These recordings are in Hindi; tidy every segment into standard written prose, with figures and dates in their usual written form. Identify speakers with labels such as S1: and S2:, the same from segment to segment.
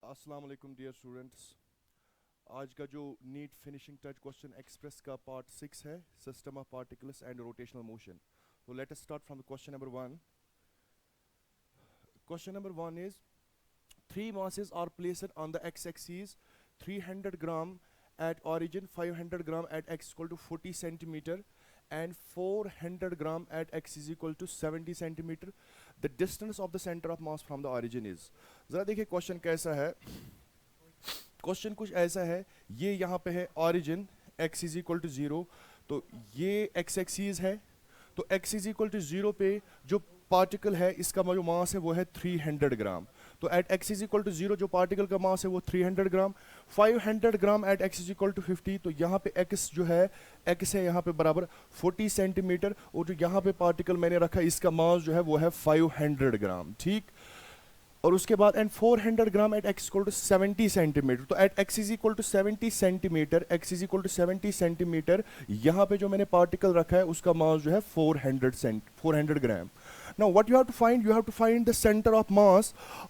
S1: अस्सलाम वालेकुम डियर स्टूडेंट्स। आज का जो NEET finishing touch question express का पार्ट 6 है, system of particles and rotational motion. तो let us start from the question number 1। Question number 1 is three masses are placed on the x-axis, 300 gram at origin, 500 gram at x equal to 40 centimeter and 400 gram at x is equal to 70 centimeter. The distance of the center of mass from the origin is। ज़रा देखिए क्वेश्चन कैसा है। क्वेश्चन कुछ ऐसा है, ये यहाँ पे है origin x is equal to 0, तो ये x एक्सिस है, तो x is equal to 0 पे जो पार्टिकल है इसका जो मास है वो है 300 ग्राम। तो at x is equal to 0 जो पार्टिकल का मास है वो 300 gram, 500 gram at x is equal to 50, तो यहाँ पे x जो है x है यहाँ पे बराबर 40 सेंटीमीटर, और जो यहाँ पे पार्टिकल मैंने रखा इसका मास जो है वो है 500 ग्राम, ठीक। और उसके बाद and 400 gram at x equal to 70 centimetre, तो at x is equal to 70 centimetre, x is equal to 70 centimetre, यहाँ पे जो मैंने पार्टिकल रखा है उसका मास जो है 400 ग्राम। Now what you have to find the center of mass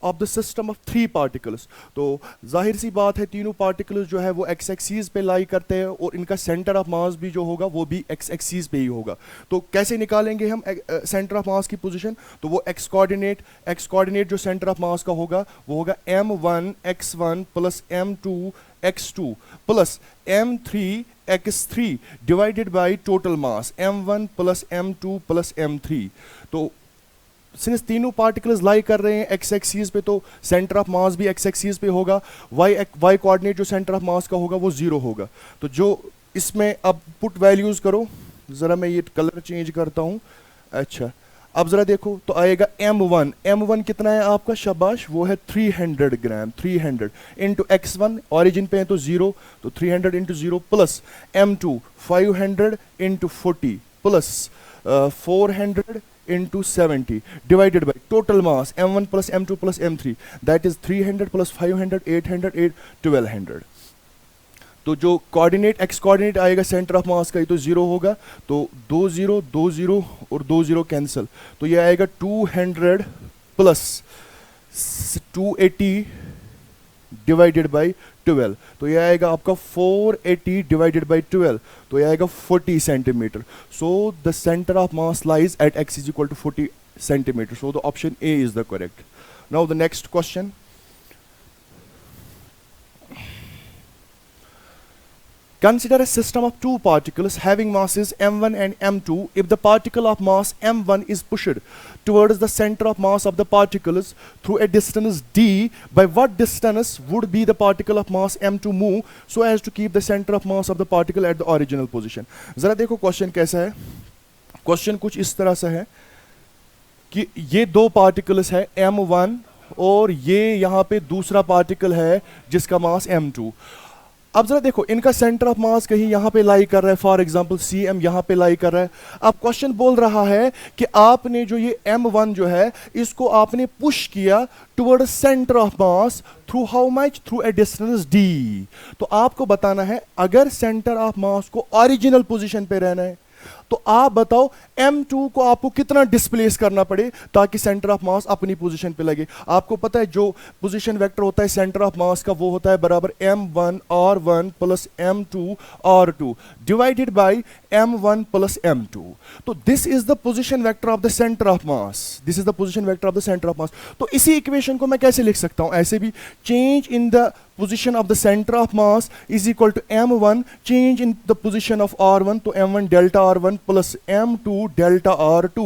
S1: of the system of three particles। तो जाहिर सी बात है तीनों पार्टिकल्स जो है वो x एक्सिस पे लाई करते हैं और इनका सेंटर ऑफ मास भी जो होगा वो भी x एक्सिस पे ही होगा। तो कैसे निकालेंगे हम सेंटर ऑफ मास की पोजीशन? तो वो x कोऑर्डिनेट जो सेंटर ऑफ मास का होगा वो होगा m1 x1 plus m2 x2 plus m3 x3 divided by total mass m1 plus m2 plus m3। तो सिंस तीनों पार्टिकल्स लाई कर रहे हैं एक्स एक्सिस पे, तो सेंटर ऑफ मास भी एक्स एक्सिस पे होगा, वाई कोऑर्डिनेट जो सेंटर ऑफ मास का होगा वो 0 होगा। तो जो इसमें अब पुट वैल्यूज करो, ज़रा मैं ये कलर चेंज करता हूँ। अच्छा अब ज़रा देखो तो आएगा m1 कितना है आपका, शाबाश, वो है 300 ग्राम, 300 इंटू x1 ऑरिजिन पे है तो 0, तो 300 into 0 plus m2 500 into 40 plus 400 into 70 divided by total mass m1 plus m2 plus m3, that is 300 plus 500 800 1200। तो जो कोऑर्डिनेट x कोऑर्डिनेट आएगा सेंटर ऑफ मास का ये तो 0 होगा, तो 2 0 और 2 0 कैंसिल, तो ये आएगा 200 प्लस 280 डिवाइडेड बाई 12, तो यह आएगा आपका 480 डिवाइडेड बाई 12, तो यह आएगा 40 centimetre. So the centre of mass lies at x is equal to 40 centimetre, so the option A is the correct. Now the next question, consider a system of two particles having masses m1 and m2. If the particle of mass m1 is pushed towards the center of mass of the particles through a distance d, by what distance would be the particle of mass m2 move so as to keep the center of mass of the particle at the original position? जरा देखो क्वेश्चन कैसा है। क्वेश्चन कुछ इस तरह से है कि ये दो पार्टिकल्स है m1 और ये यहाँ पे दूसरा पार्टिकल है जिसका मास m2। अब जरा देखो इनका सेंटर ऑफ मास कहीं यहाँ पे लाई कर रहा है, फॉर एग्जांपल cm यहाँ पे लाई कर रहा है। अब क्वेश्चन बोल रहा है कि आपने जो ये m1 जो है इसको आपने पुश किया toward centre of mass through how much, through a distance d। तो आपको बताना है अगर सेंटर ऑफ मास को ओरिजिनल पोजीशन पे रहना है तो आप बताओ m2 को आपको कितना डिस्प्लेस करना पड़े ताकि सेंटर ऑफ मास अपनी पोजीशन पे लगे। आपको पता है जो पोजीशन वेक्टर होता है सेंटर ऑफ मास का वो होता है बराबर m1 r1 plus m2 r2 divided by m1 plus m2। तो this is the position vector of the centre of mass, this is the position vector of the centre of मास। तो इसी इक्वेशन को मैं कैसे लिख सकता हूं, ऐसे भी, change in the position of the center of mass is equal to m1 change in the position of r1, तो m1 delta r1 plus m2 delta r2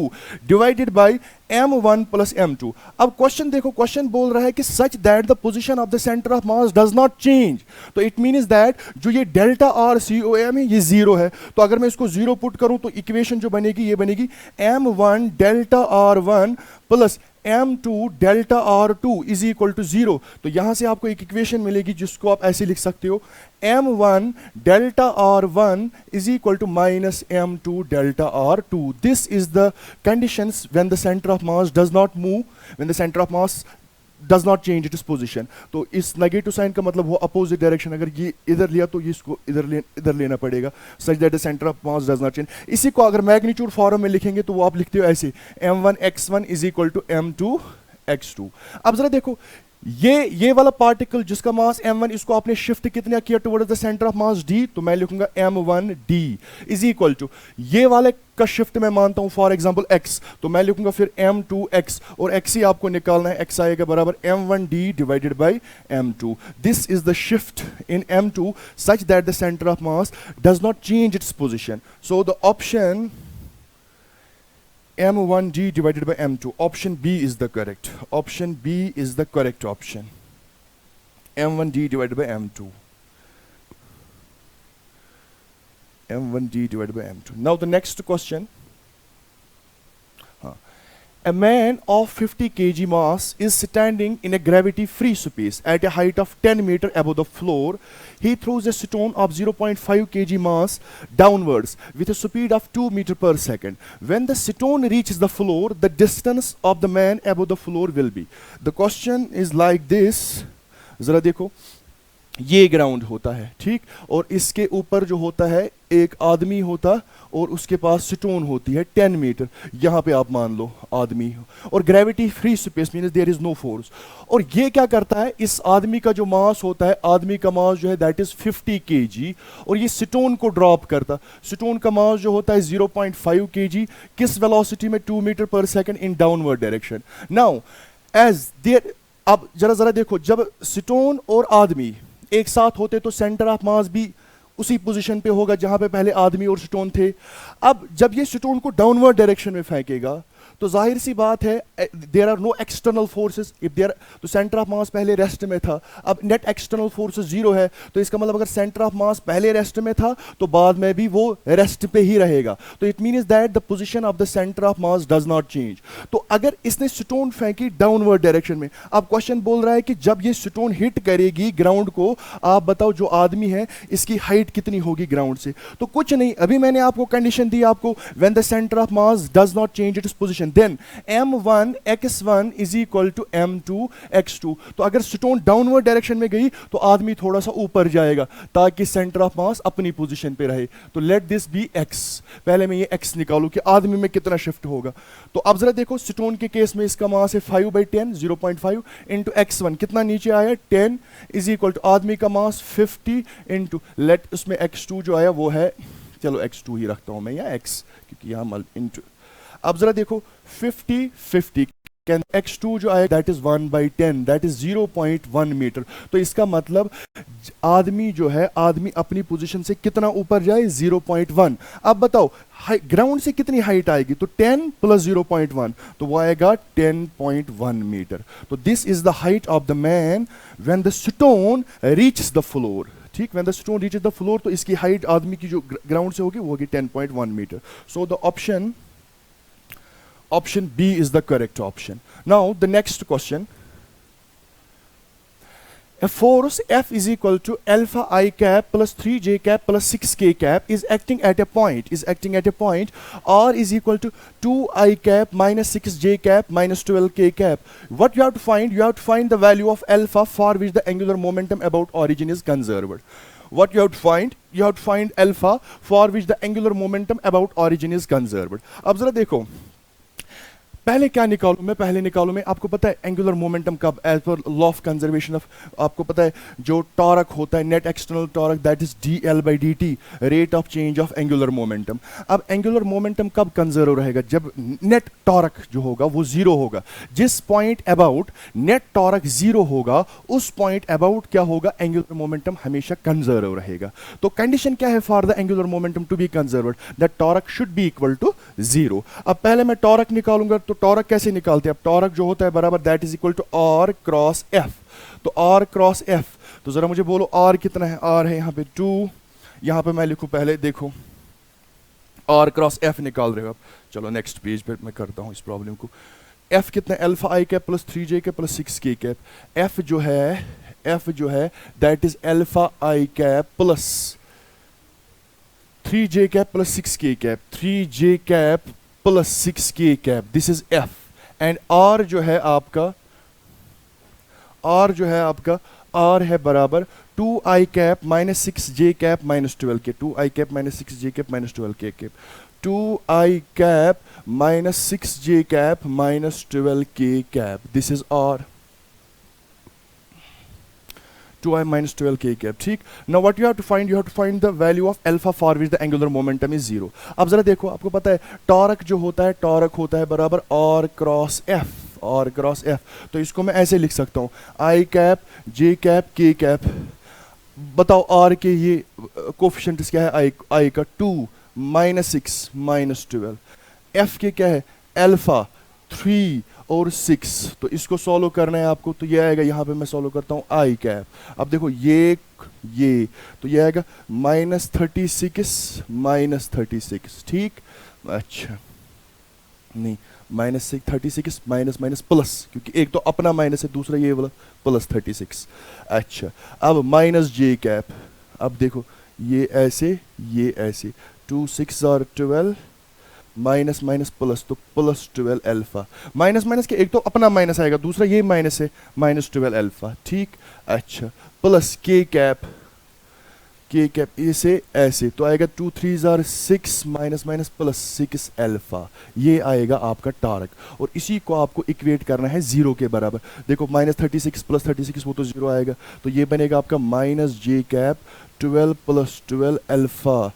S1: divided by m1 plus m2। अब क्वेश्चन देखो, क्वेश्चन बोल रहा है कि such that the position of the center of mass does not change, तो it means that जो ये delta r com है ये 0 है। तो अगर मैं इसको 0 पुट करूं तो इक्वेशन जो बनेगी ये बनेगी m1 delta r1 plus m2 delta r2 is equal to 0। तो यहां से आपको एक इक्वेशन मिलेगी जिसको आप ऐसे लिख सकते हो m1 delta r1 is equal to minus m2 delta r2। This is the conditions when the center of mass does not move, when the center of mass does not change its position। तो इस नेगेटिव साइन का मतलब वो अपोजिट डायरेक्शन, अगर ये इधर लिया तो इसको इधर लेना पड़ेगा, such that the centre of mass does not change. इसी को अगर मैग्नीट्यूड फॉर्म में लिखेंगे तो वो आप लिखते हो ऐसे m1 x1 is equal to m2 x2। अब जरा देखो ये वाला पार्टिकल जिसका मास m1, इसको आपने शिफ्ट कितना किया towards the centre of mass d, तो मैं लिखूंगा m1d इज इक्वल टू ये वाले का शिफ्ट मैं मानता हूं फॉर एग्जांपल x, तो मैं लिखूंगा फिर m2x, और x ही आपको निकालना है, x आएगा बराबर m1d divided by m2. This is the shift in m2 such that the centre of mass does not change its position. So the option m1d divided by m2, option B is the correct. Option B is the correct option. m1d divided by m2. m1d divided by m2. Now the next question. A man of 50 kg mass is standing in a gravity-free space at a height of 10 meter above the floor. He throws a stone of 0.5 kg mass downwards with a speed of 2 meter per second. When the stone reaches the floor, the distance of the man above the floor will be. The question is like this. जरा देखो, ये ग्राउंड होता है, ठीक, और इसके ऊपर जो होता है एक आदमी होता, और उसके पास स्टोन होती है 10 मीटर, यहाँ पे आप मान लो आदमी, और gravity free space means there is no force. और ये क्या करता है, इस आदमी का जो मास होता है, आदमी का मास जो है दैट इज 50 kg, और ये स्टोन को ड्रॉप करता. स्टोन का मास जो होता है 0.5 kg, किस वेलोसिटी में, 2 मीटर पर second in downward direction. Now as there, अब जरा देखो, जब स्टोन और आदमी एक साथ होते तो सेंटर ऑफ मास भी उसी पोजीशन पे होगा जहां पे पहले आदमी और स्टोन थे. अब जब ये स्टोन को डाउनवर्ड डायरेक्शन में फेंकेगा तो जाहिर सी बात है there are no external forces. If there, तो सेंटर ऑफ मास पहले रेस्ट में था, अब नेट एक्सटर्नल फोर्सेस जीरो है, तो इसका मतलब अगर सेंटर ऑफ मास पहले रेस्ट में था तो बाद में भी वो रेस्ट पे ही रहेगा. तो it means that the position of the centre of mass does not change. तो अगर इसने स्टोन फेंकी डाउनवर्ड डायरेक्शन में, अब क्वेश्चन बोल रहा है कि जब ये स्टोन हिट करेगी ग्राउंड को, आप बताओ जो आदमी है इसकी हाइट कितनी होगी ग्राउंड से. तो कुछ नहीं, अभी मैंने आपको कंडीशन दी आपको, when the centre of mass does not change its position, then m1 x1 is equal to m2 x2. तो अगर स्टोन डाउनवर्ड डायरेक्शन में गई तो आदमी थोड़ा सा ऊपर जाएगा ताकि सेंटर ऑफ मास अपनी पोजीशन पे रहे. तो लेट दिस बी x. पहले मैं ये x निकालूं कि आदमी में कितना शिफ्ट होगा. तो अब जरा देखो, स्टोन के केस में इसका मास है 5/10 0.5 इंटू x1, कितना नीचे आया 10 इज इक्वल टू आदमी का मास 50 इंटू, लेट उसमें x2 जो आया वो है, चलो x2 ही रखता हूं मैं, या x, क्योंकि यहां इंटू. अब जरा देखो 50 कैन x2 जो आएगा that is 1/10, that is 0.1 metre. तो इसका मतलब आदमी जो है, आदमी अपनी पोजीशन से कितना ऊपर जाए, 0.1. अब बताओ ग्राउंड से कितनी हाइट आएगी, तो 10 प्लस 0.1, तो वो आएगा 10.1 मीटर. तो this is the height of the man when the stone reaches the floor. ठीक, when the stone reaches the floor, तो इसकी हाइट आदमी की जो ग्राउंड से होगी वो होगी 10.1 metre. So the option B is the correct option. Now the next question. A force F is equal to alpha I cap plus 3j cap plus 6k cap is acting at a point R is equal to 2I cap minus 6j cap minus 12k cap. What you have to find? You have to find the value of alpha for which the angular momentum about origin is conserved. What you have to find? You have to find alpha for which the angular momentum about origin is conserved. अब जरा देखो, पहले क्या निकालूं मैं, पहले निकालूं मैं, आपको पता है एंगुलर मोमेंटम कब, as per law of conservation of, आपको पता है जो टॉरक होता है, net external torque, that is dl/dt, rate of change of angular momentum. अब एंगुलर मोमेंटम कब कंजर्व रहेगा, जब नेट टॉरक जो होगा वो जीरो होगा. जिस point about net torque zero होगा उस पॉइंट अबाउट क्या होगा, एंगुलर मोमेंटम हमेशा कंजर्व रहेगा. तो कंडीशन क्या है for the angular momentum to be conserved, that torque should be equal to zero. अब पहले मैं टॉरक निकालूंगा, तो टॉरक कैसे निकालते हैं, अब टॉरक जो होता है बराबर that is equal to R cross F. तो R क्रॉस F, तो जरा मुझे बोलो R कितना है, R है यहाँ पे 2, यहाँ पे मैं लिखूं, पहले देखो R क्रॉस F निकाल रहे हो. अब चलो नेक्स्ट पेज पे मैं करता हूं इस प्रॉब्लम को. F कितना, alpha I cap plus 3j cap plus 6k cap. F जो है that is alpha I cap plus 3j cap plus 6k cap, 3j cap plus 6k cap, this is F. And R जो है आपका R है बराबर 2I cap minus 6j cap minus 12k, 2I cap minus 6j cap minus 12k cap, 2I cap minus 6j cap minus 12k cap, this is R. 2i minus 12 k cap, ठीक. Now what you have to find the value of alpha for which the angular momentum is 0. अब जरा देखो, आपको पता है टॉर्क जो होता है, टॉर्क होता है बराबर r क्रॉस f. तो इसको मैं ऐसे लिख सकता हूँ i cap j cap k cap. बताओ r के ये कोफिशिएंट्स क्या है, i का 2 माइनस 6 माइनस 12, f के क्या है अल्फा 3 और 6. तो इसको सॉल्व करना है आपको, तो ये आएगा, यहाँ पे मैं सॉल्व करता हूँ आई कैप. अब देखो ये तो ये आएगा -36 ठीक. अच्छा नहीं, -36 माइनस प्लस, क्योंकि एक तो अपना माइनस है, दूसरा ये वाला प्लस 36. अच्छा अब माइनस जे कैप. अब देखो ये ऐसे 2 6 और 12 माइनस प्लस, तो प्लस 12 अल्फा. माइनस के एक तो अपना माइनस आएगा, दूसरा ये माइनस है, -12 अल्फा ठीक. अच्छा प्लस के कैप इसे ऐसे, तो आएगा 2 3 6 माइनस प्लस 6 अल्फा. ये आएगा आपका टॉर्क, और इसी को आपको इक्वेट करना है 0 के बराबर. देखो -36 प्लस 36 वो तो 0 आएगा, तो ये बनेगा आपका माइनस जे कैप 12 प्लस 12 अल्फा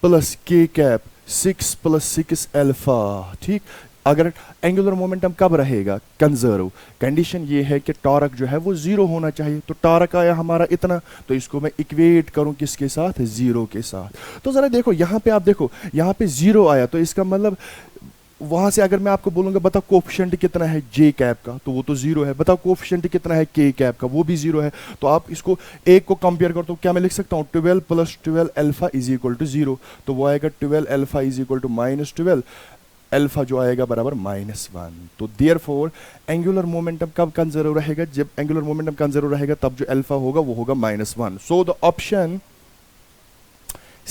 S1: प्लस के कैप 6 प्लस 6 अल्फा ठीक. अगर एंगुलर मोमेंटम कब रहेगा कंजर्व, कंडीशन ये है कि टॉर्क जो है वो 0 होना चाहिए. तो टॉर्क आया हमारा इतना, तो इसको मैं इक्वेट करूं किसके साथ, 0 के साथ. तो ज़रा देखो यहाँ पे, आप देखो यहाँ पे 0 आया, तो इसका मतलब वहाँ से अगर मैं आपको बोलूँगा बताओ कोफिशिएंट कितना है जे कैप का, तो वो तो 0 है. बताओ कोफिशिएंट कितना है के कैप का, वो भी 0 है. तो आप इसको एक को कंपेयर करो, तो क्या मैं लिख सकता हूँ 12 plus 12 alpha is equal to 0. तो वो आएगा 12 alpha is equal to -12 alpha, जो आएगा बराबर -1. तो देयरफॉर एंगुलर मोमेंटम कब कंजर्व रहेगा, जब एंगुलर मोमेंटम कंजर्व रहेगा तब जो अल्फा होगा वो होगा -1. सो the option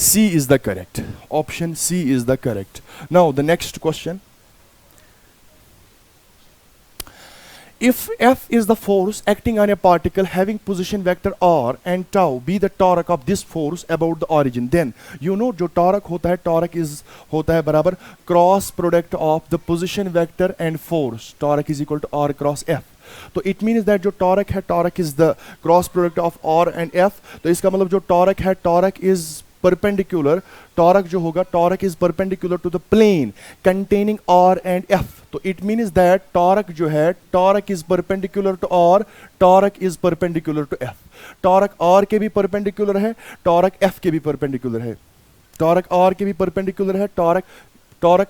S1: C is the correct. Option C is the correct. Now the next question. If F is the force acting on a particle having position vector r and tau be the torque of this force about the origin, then you know जो torque होता है, torque is होता है बराबर cross product of the position vector and force. Torque is equal to r cross F. तो इट मीन्स दैट जो टॉर्क है, torque is the cross product of r and f. तो इसका मतलब जो टॉर्क है, टॉर्क इज परपेंडिकुलर, टॉर्क जो होगा, torque is perpendicular to the plane containing r and f. तो इट मीन्स दैट टॉर्क जो है, torque is perpendicular to r, torque is perpendicular to f. Torque r के भी परपेंडिकुलर है, टॉर्क f के भी परपेंडिकुलर है. टॉर्क r के भी परपेंडिकुलर है, टॉर्क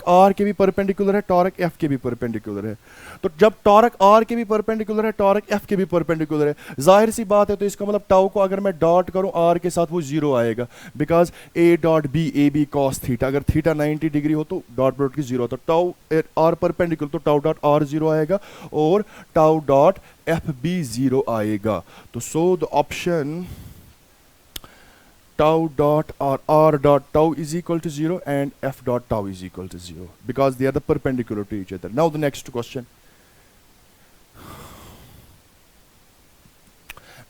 S1: r के भी परपेंडिकुलर है, टॉर्क f के भी परपेंडिकुलर है. तो जब टॉर्क r के भी परपेंडिकुलर है, टॉर्क f के भी परपेंडिकुलर है, जाहिर सी बात है, तो इसका मतलब टाउ को अगर मैं डॉट करूं r के साथ वो 0 आएगा, because a dot B A B cos theta, अगर थीटा 90 डिग्री हो तो डॉट प्रोडक्ट की 0, तो टाउ r परपेंडिकुलर, तो टाउ डॉट r 0 आएगा और टाउ डॉट f भी 0 आएगा. तो सो the option tau dot or r dot tau is equal to 0 and f dot tau is equal to 0 because they are the perpendicular to each other. Now the next question.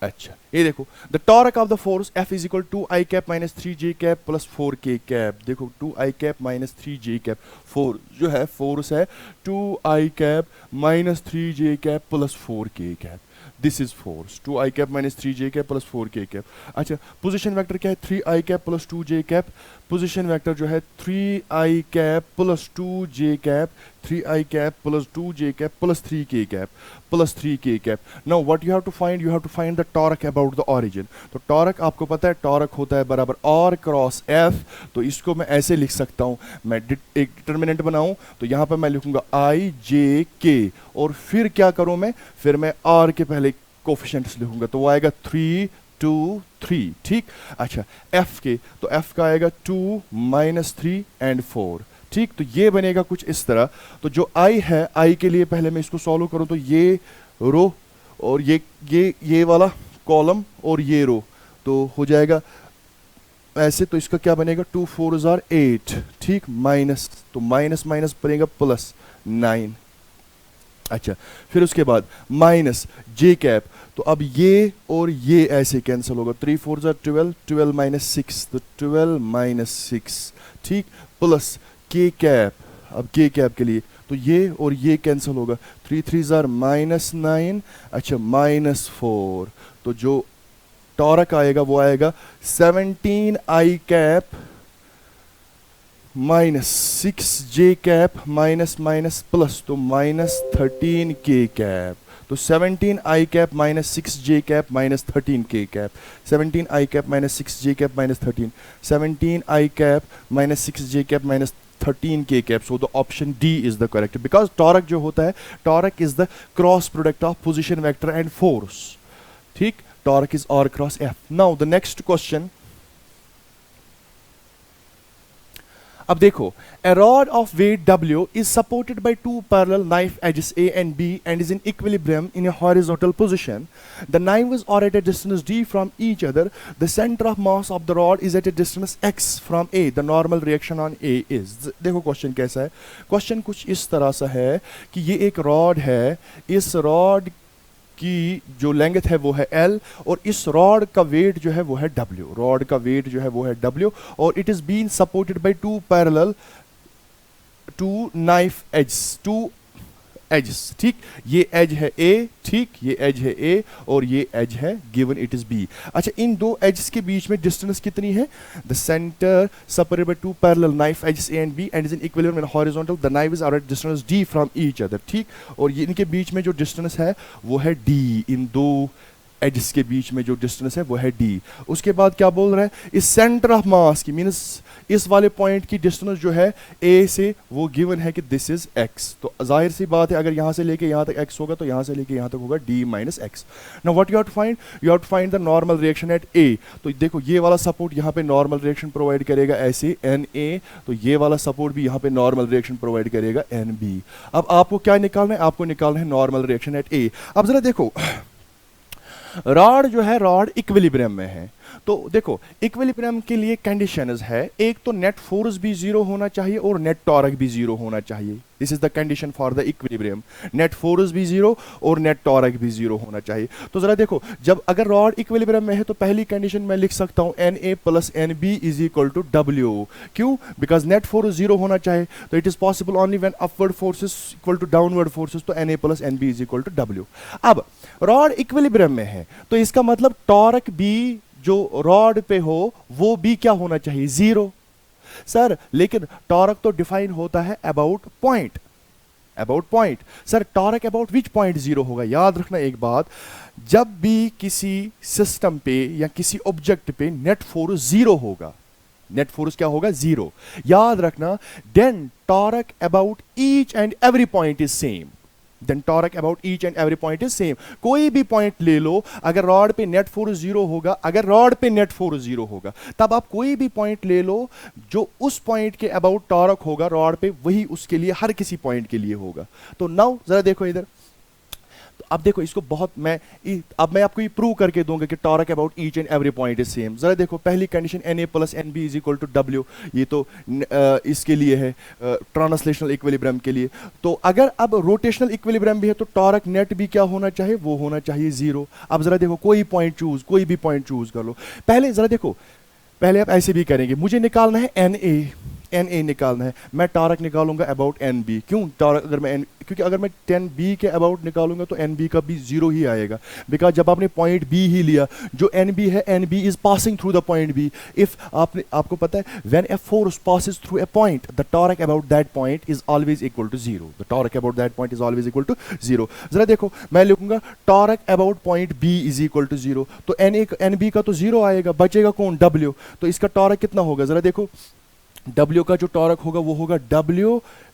S1: अच्छा ये देखो, the torque of the force F is equal to I cap minus 3j cap plus 4k cap. देखो 2i cap minus 3j cap, force जो है, फोर्स है 2i cap minus 3j cap plus 4k cap. This is force 2i cap minus 3j cap plus 4k cap. अच्छा पोजीशन वेक्टर क्या है, 3i cap plus 2j cap. Position vector जो है 3i cap plus 2j cap, 3i cap plus 2j cap plus 3k cap plus 3k cap. Now what you have to find the torque about the origin. तो टॉर्क आपको पता है, टॉर्क होता है बराबर r क्रॉस f. तो इसको मैं ऐसे लिख सकता हूँ, मैं एक डिटर्मिनेंट बनाऊं तो यहाँ पर मैं लिखूंगा i j k, और फिर क्या करूं मैं, फिर मैं r के पहले कोफिशिएंट्स लिखूंगा, तो वो आएगा 3 2 3 ठीक. अच्छा f के, तो f का आएगा 2 माइनस 3 एंड 4 ठीक. तो ये बनेगा कुछ इस तरह. तो जो i है, i के लिए पहले मैं इसको सॉल्व करूं, तो ये रो और ये वाला कॉलम और ये रो, तो हो जाएगा ऐसे. तो इसका क्या बनेगा, 2 4 8 ठीक, माइनस, तो माइनस माइनस बनेगा प्लस 9. अच्छा फिर उसके बाद माइनस जे कैप, तो अब ये और ये ऐसे कैंसिल होगा, 3 4 12, 12 माइनस 6, तो 12 माइनस 6 ठीक, प्लस के कैप. अब के कैप के लिए तो ये और ये कैंसिल होगा, 3 3 माइनस 9. अच्छा माइनस 4, तो जो टॉरक आएगा वो आएगा 17 आई कैप माइनस 6 जे कैप माइनस माइनस प्लस, तो माइनस 13 के कैप। तो 17 आई कैप माइनस 6 जे कैप माइनस 13 के कैप, 17 आई कैप माइनस 6 जे कैप माइनस 13, 17 आई कैप माइनस 6 जे कैप माइनस 13 के cap. So the option D is the correct, because torque जो होता है, torque is the cross product of position vector and force. ठीक, torque is R cross F. Now the next question, अब देखो, a rod of weight W is supported by two parallel knife edges A and B and is in equilibrium in a horizontal position. The knives are at a distance D from each other. The center of mass of the rod is at a distance X from A. The normal reaction on A is. देखो क्वेश्चन कैसा है, क्वेश्चन कुछ इस तरह सा है कि ये एक रॉड है, इस रॉड की जो लेंथ है वो है L और इस रॉड का वेट जो है वो है W, रॉड का वेट जो है वो है W, और it is been supported by two parallel two knife edges, two edges. ठीक, ये एज है A, ठीक, ये एज है A और ये एज है गिवन इट इज B। अच्छा, इन दो एजेस के बीच में डिस्टेंस कितनी है? The centre separated by two parallel knife edges A and B and is in equilibrium and horizontal. The knives are at distance D from each other. ठीक, और ये इनके बीच में जो डिस्टेंस है वो है D, इन दो एजेस के बीच में जो डिस्टेंस है वो है D। उसके बाद क्या बोल रहा है, इस सेंटर ऑफ मास की, मीन्स इस वाले पॉइंट की डिस्टेंस जो है A से वो गिवन है कि दिस इज X। तो जाहिर सी बात है, अगर यहाँ से लेके यहाँ तक X होगा तो यहाँ से लेके यहाँ तक होगा D minus X। Now what you have to find, you have to find the normal reaction at A। तो देखो, ये वाला सपोर्ट यहाँ पे नॉर्मल रिएक्शन प्रोवाइड करेगा ऐसे NA, तो ये वाला सपोर्ट भी यहाँ पे नॉर्मल रिएक्शन प्रोवाइड करेगा NB। अब आपको क्या निकालना है, आपको निकालना है नॉर्मल रिएक्शन एट A। अब जरा देखो, रॉड जो है, रॉड इक्विलिब्रियम में है, तो देखो इक्विलिब्रियम के लिए कंडीशंस है, एक तो नेट फोर्स भी जीरो होना चाहिए और नेट टॉरक भी जीरो होना चाहिए। This is the condition for the equilibrium, net force भी जीरो और नेट टॉरक भी जीरो होना चाहिए। तो जरा देखो, जब अगर रॉड इक्विलिब्रियम में है तो पहली कंडीशन मैं लिख सकता हूं Na plus NB is equal to W। क्यों? बिकॉज नेट फोर्स जीरो होना चाहिए, तो it is possible only when upward forces equal to downward forces, तो Na plus NB is equal to W। अब रॉड इक्विलिब्रियम में है तो इसका मतलब टॉरक भी जो रॉड पे हो वो भी क्या होना चाहिए? जीरो। सर लेकिन टॉरक तो डिफाइन होता है about point, about point. Sir torque about which point zero होगा? याद रखना एक बात, जब भी किसी सिस्टम पे या किसी ऑब्जेक्ट पे नेट फोर्स जीरो होगा, नेट फोर्स क्या होगा? जीरो। याद रखना, then torque about each and every point is same, then torque about each and every point is same. कोई भी पॉइंट ले लो, अगर रॉड पे नेट फोर्स जीरो होगा, अगर रॉड पे नेट फोर्स जीरो होगा, तब आप कोई भी पॉइंट ले लो जो उस पॉइंट के अबाउट टॉरक होगा रॉड पे, वही उसके लिए हर किसी पॉइंट के लिए होगा। तो नाउ जरा देखो इधर, तो अब देखो इसको बहुत अब मैं आपको ये प्रूव करके दूंगा कि torque about each and every point is same. जरा देखो, पहली condition Na plus NB is equal to W, ये तो इसके लिए है, ट्रांसलेशनल इक्विलिब्रियम के लिए। तो अगर अब रोटेशनल इक्विलिब्रियम भी है तो टॉरक नेट भी क्या होना चाहिए? वो होना चाहिए जीरो। अब जरा देखो, कोई पॉइंट चूज, कोई भी पॉइंट चूज कर लो। पहले जरा देखो, पहले आप ऐसे भी करेंगे, मुझे निकालना है Na निकालना है, मैं टॉरक निकालूंगा अबाउट NB। क्यों टॉरक? अगर मैं क्योंकि अगर मैं 10B के अबाउट निकालूंगा तो NB का भी जीरो ही आएगा, बिकॉज जब आपने पॉइंट B ही लिया, जो NB है, NB is passing through the point B। If आपको पता है, when a force passes through a point, the torque about that point is always equal to zero, the torque about that point is always equal to zero. जरा देखो, मैं लिखूंगा torque about point B is equal to zero, तो NB का तो जीरो आएगा, बचेगा कौन? W। तो इसका टॉरक कितना होगा? जरा देखो, W का जो टॉरक होगा वो होगा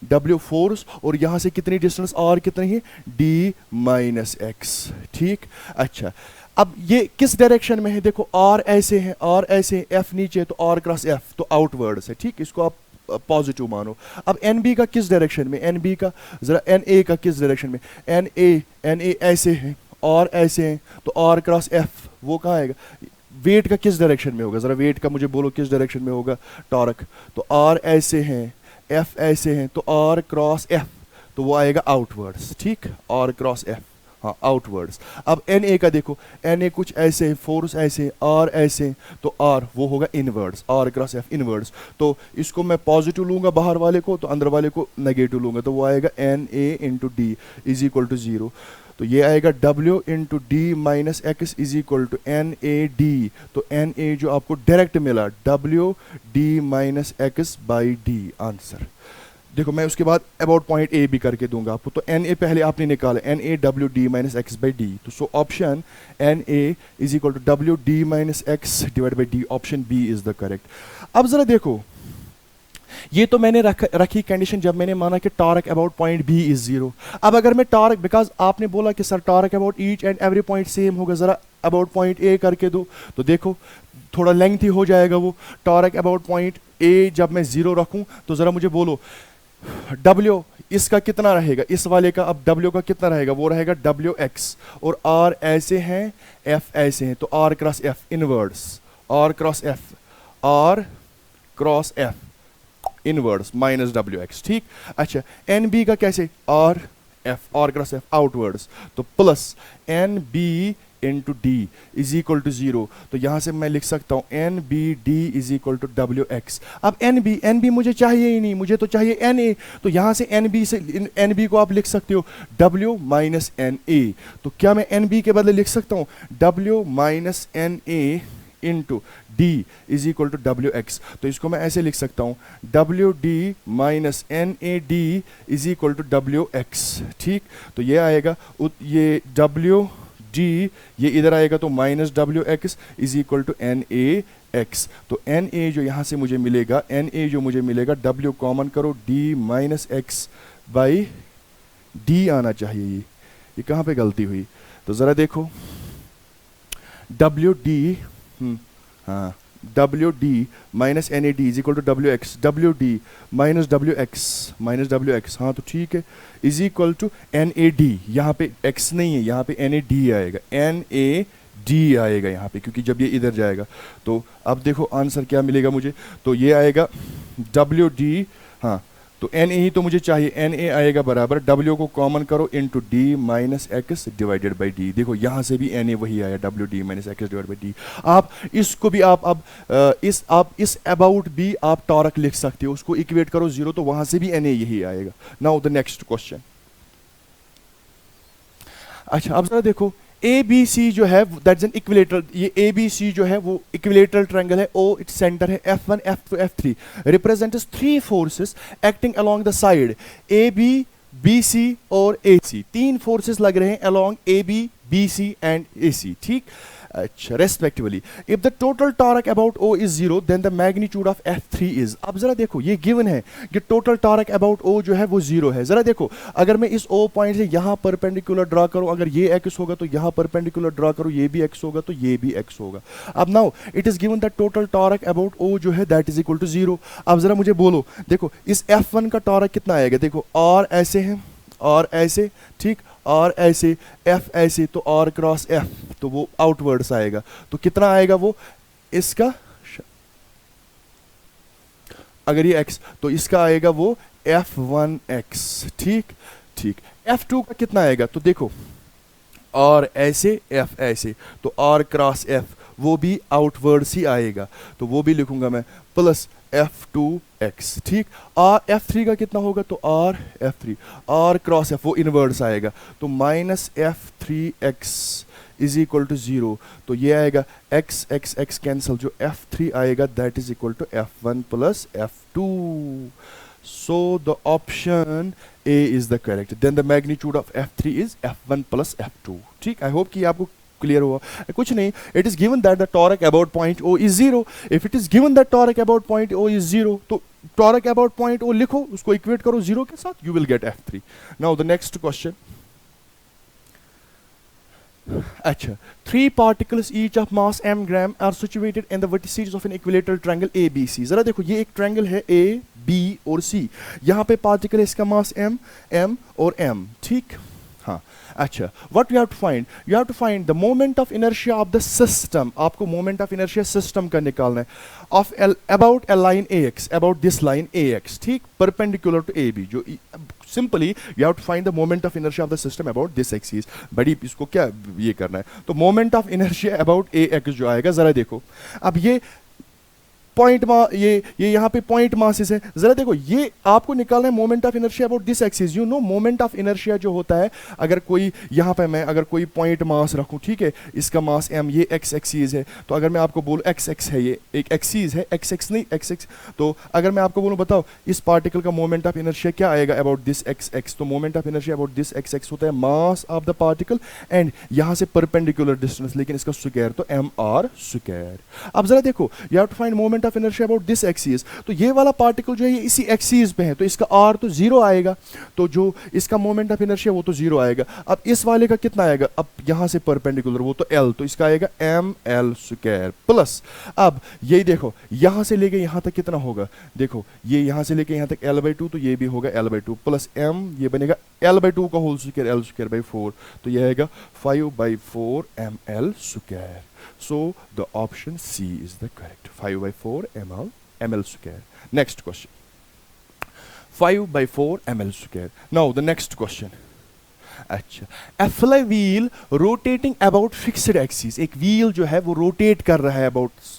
S1: W फोर्स, और यहां से कितनी डिस्टेंस R कितनी है? D minus X। ठीक, अच्छा अब ये किस डायरेक्शन में है? देखो R ऐसे है, R ऐसे, F नीचे, तो R क्रॉस F तो आउटवर्ड्स है। ठीक, इसको आप पॉजिटिव मानो। अब NB का किस डायरेक्शन में? NB का जरा NA का किस डायरेक्शन में? NA ऐसे है, R ऐसे है, तो R क्रॉस F वो कहाँ आएगा? वेट का किस डायरेक्शन में होगा? जरा वेट का मुझे बोलो किस डायरेक्शन में होगा टॉरक? तो R ऐसे हैं, F ऐसे हैं, तो R क्रॉस F तो वो आएगा आउटवर्ड्स। ठीक, R क्रॉस F, हाँ आउटवर्ड्स। अब NA का देखो, NA कुछ ऐसे है, फोर्स ऐसे, R ऐसे, तो R वो होगा inwards, R cross F inwards. तो इसको मैं पॉजिटिव लूंगा बाहर वाले को, तो अंदर वाले को नेगेटिव लूंगा, तो वो आएगा NA into D is equal to zero. तो तो ये आएगा W into D minus X is equal to N A D. तो एन ए जो आपको डायरेक्ट मिला W D minus X by D answer. देखो मैं उसके बाद अबाउट पॉइंट ए भी करके दूंगा आपको। तो एन ए पहले आपने निकाला, N A W D minus X by D. तो so option N A is equal to W D minus X divide by D, option B is the correct. अब जरा देखो, ये तो मैंने रखी कंडीशन जब मैंने माना कि torque about point B is zero. अब अगर मैं टॉर्क, बिकॉज आपने बोला कि sir torque about each and every point same होगा, जरा अबाउट पॉइंट ए करके दो। तो देखो थोड़ा लेंथी हो जाएगा वो। टॉर्क अबाउट पॉइंट ए जब मैं जीरो रखूं तो जरा मुझे बोलो W इसका कितना रहेगा, इस वाले का अब W का कितना रहेगा, वो रहेगा WX। और R ऐसे हैं, F ऐसे हैं, तो R cross F inwards, R cross F, R cross F inwards minus WX। ठीक, अच्छा NB का कैसे, R F, R cross F outwards, तो plus NB into D is equal to zero. तो यहां से मैं लिख सकता हूं N B D is equal to W X. अब एन बी मुझे चाहिए ही नहीं, मुझे तो चाहिए एन ए। तो यहां से एन बी को आप लिख सकते हो डब्ल्यू माइनस एन ए। तो क्या मैं एन बी के बदले लिख सकता हूं W minus N A into D is equal to W X. तो इसको मैं ऐसे लिख सकता हूं W D minus N A D is equal to W X. ठीक, तो ये आएगा ये डब्ल्यू डी, ये इधर आएगा तो minus W X is equal to N A X. तो एन ए जो यहाँ से मुझे मिलेगा, एन ए जो मुझे मिलेगा, डब्ल्यू कॉमन करो, D minus X by D आना चाहिए। ये कहाँ पे गलती हुई, तो ज़रा देखो डब्ल्यू डी, हाँ W D minus N A D is equal to W X, W D minus W X, हाँ तो ठीक है, is equal to N A D. यहाँ पे एक्स नहीं है, यहाँ पे एन ए डी आएगा, एन ए डी आएगा यहाँ पे, क्योंकि जब ये इधर जाएगा। तो अब देखो आंसर क्या मिलेगा मुझे, तो ये आएगा डब्ल्यू डी, हाँ तो एन ए ही तो मुझे चाहिए, एन ए आएगा बराबर डब्ल्यू को कॉमन करो into D minus x divided by D. देखो यहाँ से भी एन ए वही आया, W D minus X divide by D. आप इसको भी आप इस अबाउट भी आप टॉर्क लिख सकते हो, उसको इक्वेट करो जीरो, तो वहां से भी एन ए यही आएगा। Now the next question. अच्छा अब जरा देखो ए बी सी जो है दैट इज एन इक्विलेटरल, ये ए बी सी जो है वो इक्विलेटरल ट्रायंगल है, ओ इट्स सेंटर है, F1 F2 F3 represents three forces acting along the side A B B C और ए सी। तीन फोर्सेस लग रहे हैं along A B B C and A C. ठीक, अच्छा respectively if the total torque about O is zero then the magnitude of F3 is. अब जरा देखो ये गिवन है कि टोटल टॉर्क अबाउट ओ जो है वो जीरो है। जरा देखो अगर मैं इस ओ पॉइंट से यहाँ परपेंडिकुलर ड्रा करूं, अगर ये एक्स होगा तो यहाँ परपेंडिकुलर ड्रा करूं, ये भी एक्स होगा तो ये भी एक्स होगा। अब now it is given that total torque about O जो है that is equal to zero. अब जरा मुझे बोलो, देखो इस F1 का टॉर्क कितना आएगा, देखो और ऐसे हैं और ऐसे, ठीक, और ऐसे F ऐसे, तो R क्रॉस F तो वो आउटवर्ड्स आएगा। तो कितना आएगा वो इसका, अगर ये x तो इसका आएगा वो F1x। ठीक ठीक, F2 का कितना आएगा, तो देखो और ऐसे F ऐसे, तो R क्रॉस F वो भी आउटवर्ड्स ही आएगा, तो वो भी लिखूंगा मैं प्लस F2x। ठीक, F3 का कितना होगा, तो F3 R क्रॉस F वो इनवर्ड्स आएगा, तो minus F3x is equal to zero. तो ये आएगा x x x कैंसिल, जो F3 आएगा that is equal to F1 plus F2। So the option A is the correct. Then the magnitude of F3 is F1 plus F2. ठीक, I hope कि आपको क्लियर हुआ। कुछ नहीं, it is given that the torque about point O is zero. If it is given that torque about point O is zero, तो टॉर्क अबाउट पॉइंट ओ लिखो, उसको इक्वेट करो जीरो के साथ, you will get F3। Now the next question. अच्छा, three particles each of mass m gram are situated in the vertices of an equilateral triangle ABC। जरा देखो ये एक ट्रायंगल है A, B और C, यहाँ पे पार्टिकल है, इसका मास m, m और m। ठीक, हाँ अच्छा, what you have to find, you have to find the moment of inertia of the system। आपको moment of inertia system का निकालना है, of about a line AX, about this line AX, ठीक, perpendicular to AB। जो simply you have to find the moment of inertia of the system about this axis। बड़ी इसको क्या ये करना है, तो moment of inertia about AX जो आएगा, जरा देखो अब ये पॉइंट ये यहाँ पे पॉइंट मासेस है। जरा देखो, ये आपको निकालना है moment of inertia about this axis. You know moment of inertia जो होता है, अगर कोई यहाँ पे मैं अगर कोई पॉइंट मास रखूँ, ठीक है, इसका मास m, ये x एक्सिस है, तो अगर मैं आपको बोलूँ x x है, ये एक एक्सिस है, x x नहीं x x, तो अगर मैं आपको बोलूँ बताओ इस पार्टिकल का मोमेंट ऑफ इनर्शिया क्या आएगा अबाउट दिस x x, तो moment of inertia about this x x होता है मास ऑफ द पार्टिकल एंड यहाँ से परपेंडिकुलर डिस्टेंस, लेकिन इसका स्क्वायर तो mr स्क्वायर। अब जरा देखो, you have to find moment of inertia about this axis, तो ये वाला पार्टिकल जो है ये इसी एक्सिस पे है, तो इसका r तो जीरो आएगा, तो जो इसका मोमेंट ऑफ इनर्शिया वो तो जीरो आएगा। अब इस वाले का कितना आएगा, अब यहाँ से परपेंडिकुलर वो तो l, तो इसका आएगा ml स्क्वायर प्लस, अब यही देखो यहाँ से लेके यहाँ तक कितना होगा, देखो ये यहाँ से लेके यहाँ तक l/2, तो ये भी होगा l/2 प्लस m, ये बनेगा l/2 का whole square, l square by 4, तो ये आएगा 5/4 ml square. So the option C is the correct, 5/4 ml square. Next question, 5/4 ml square. Now the next question. अच्छा, a flywheel rotating about fixed axis, एक wheel जो है वो rotate कर रहा है about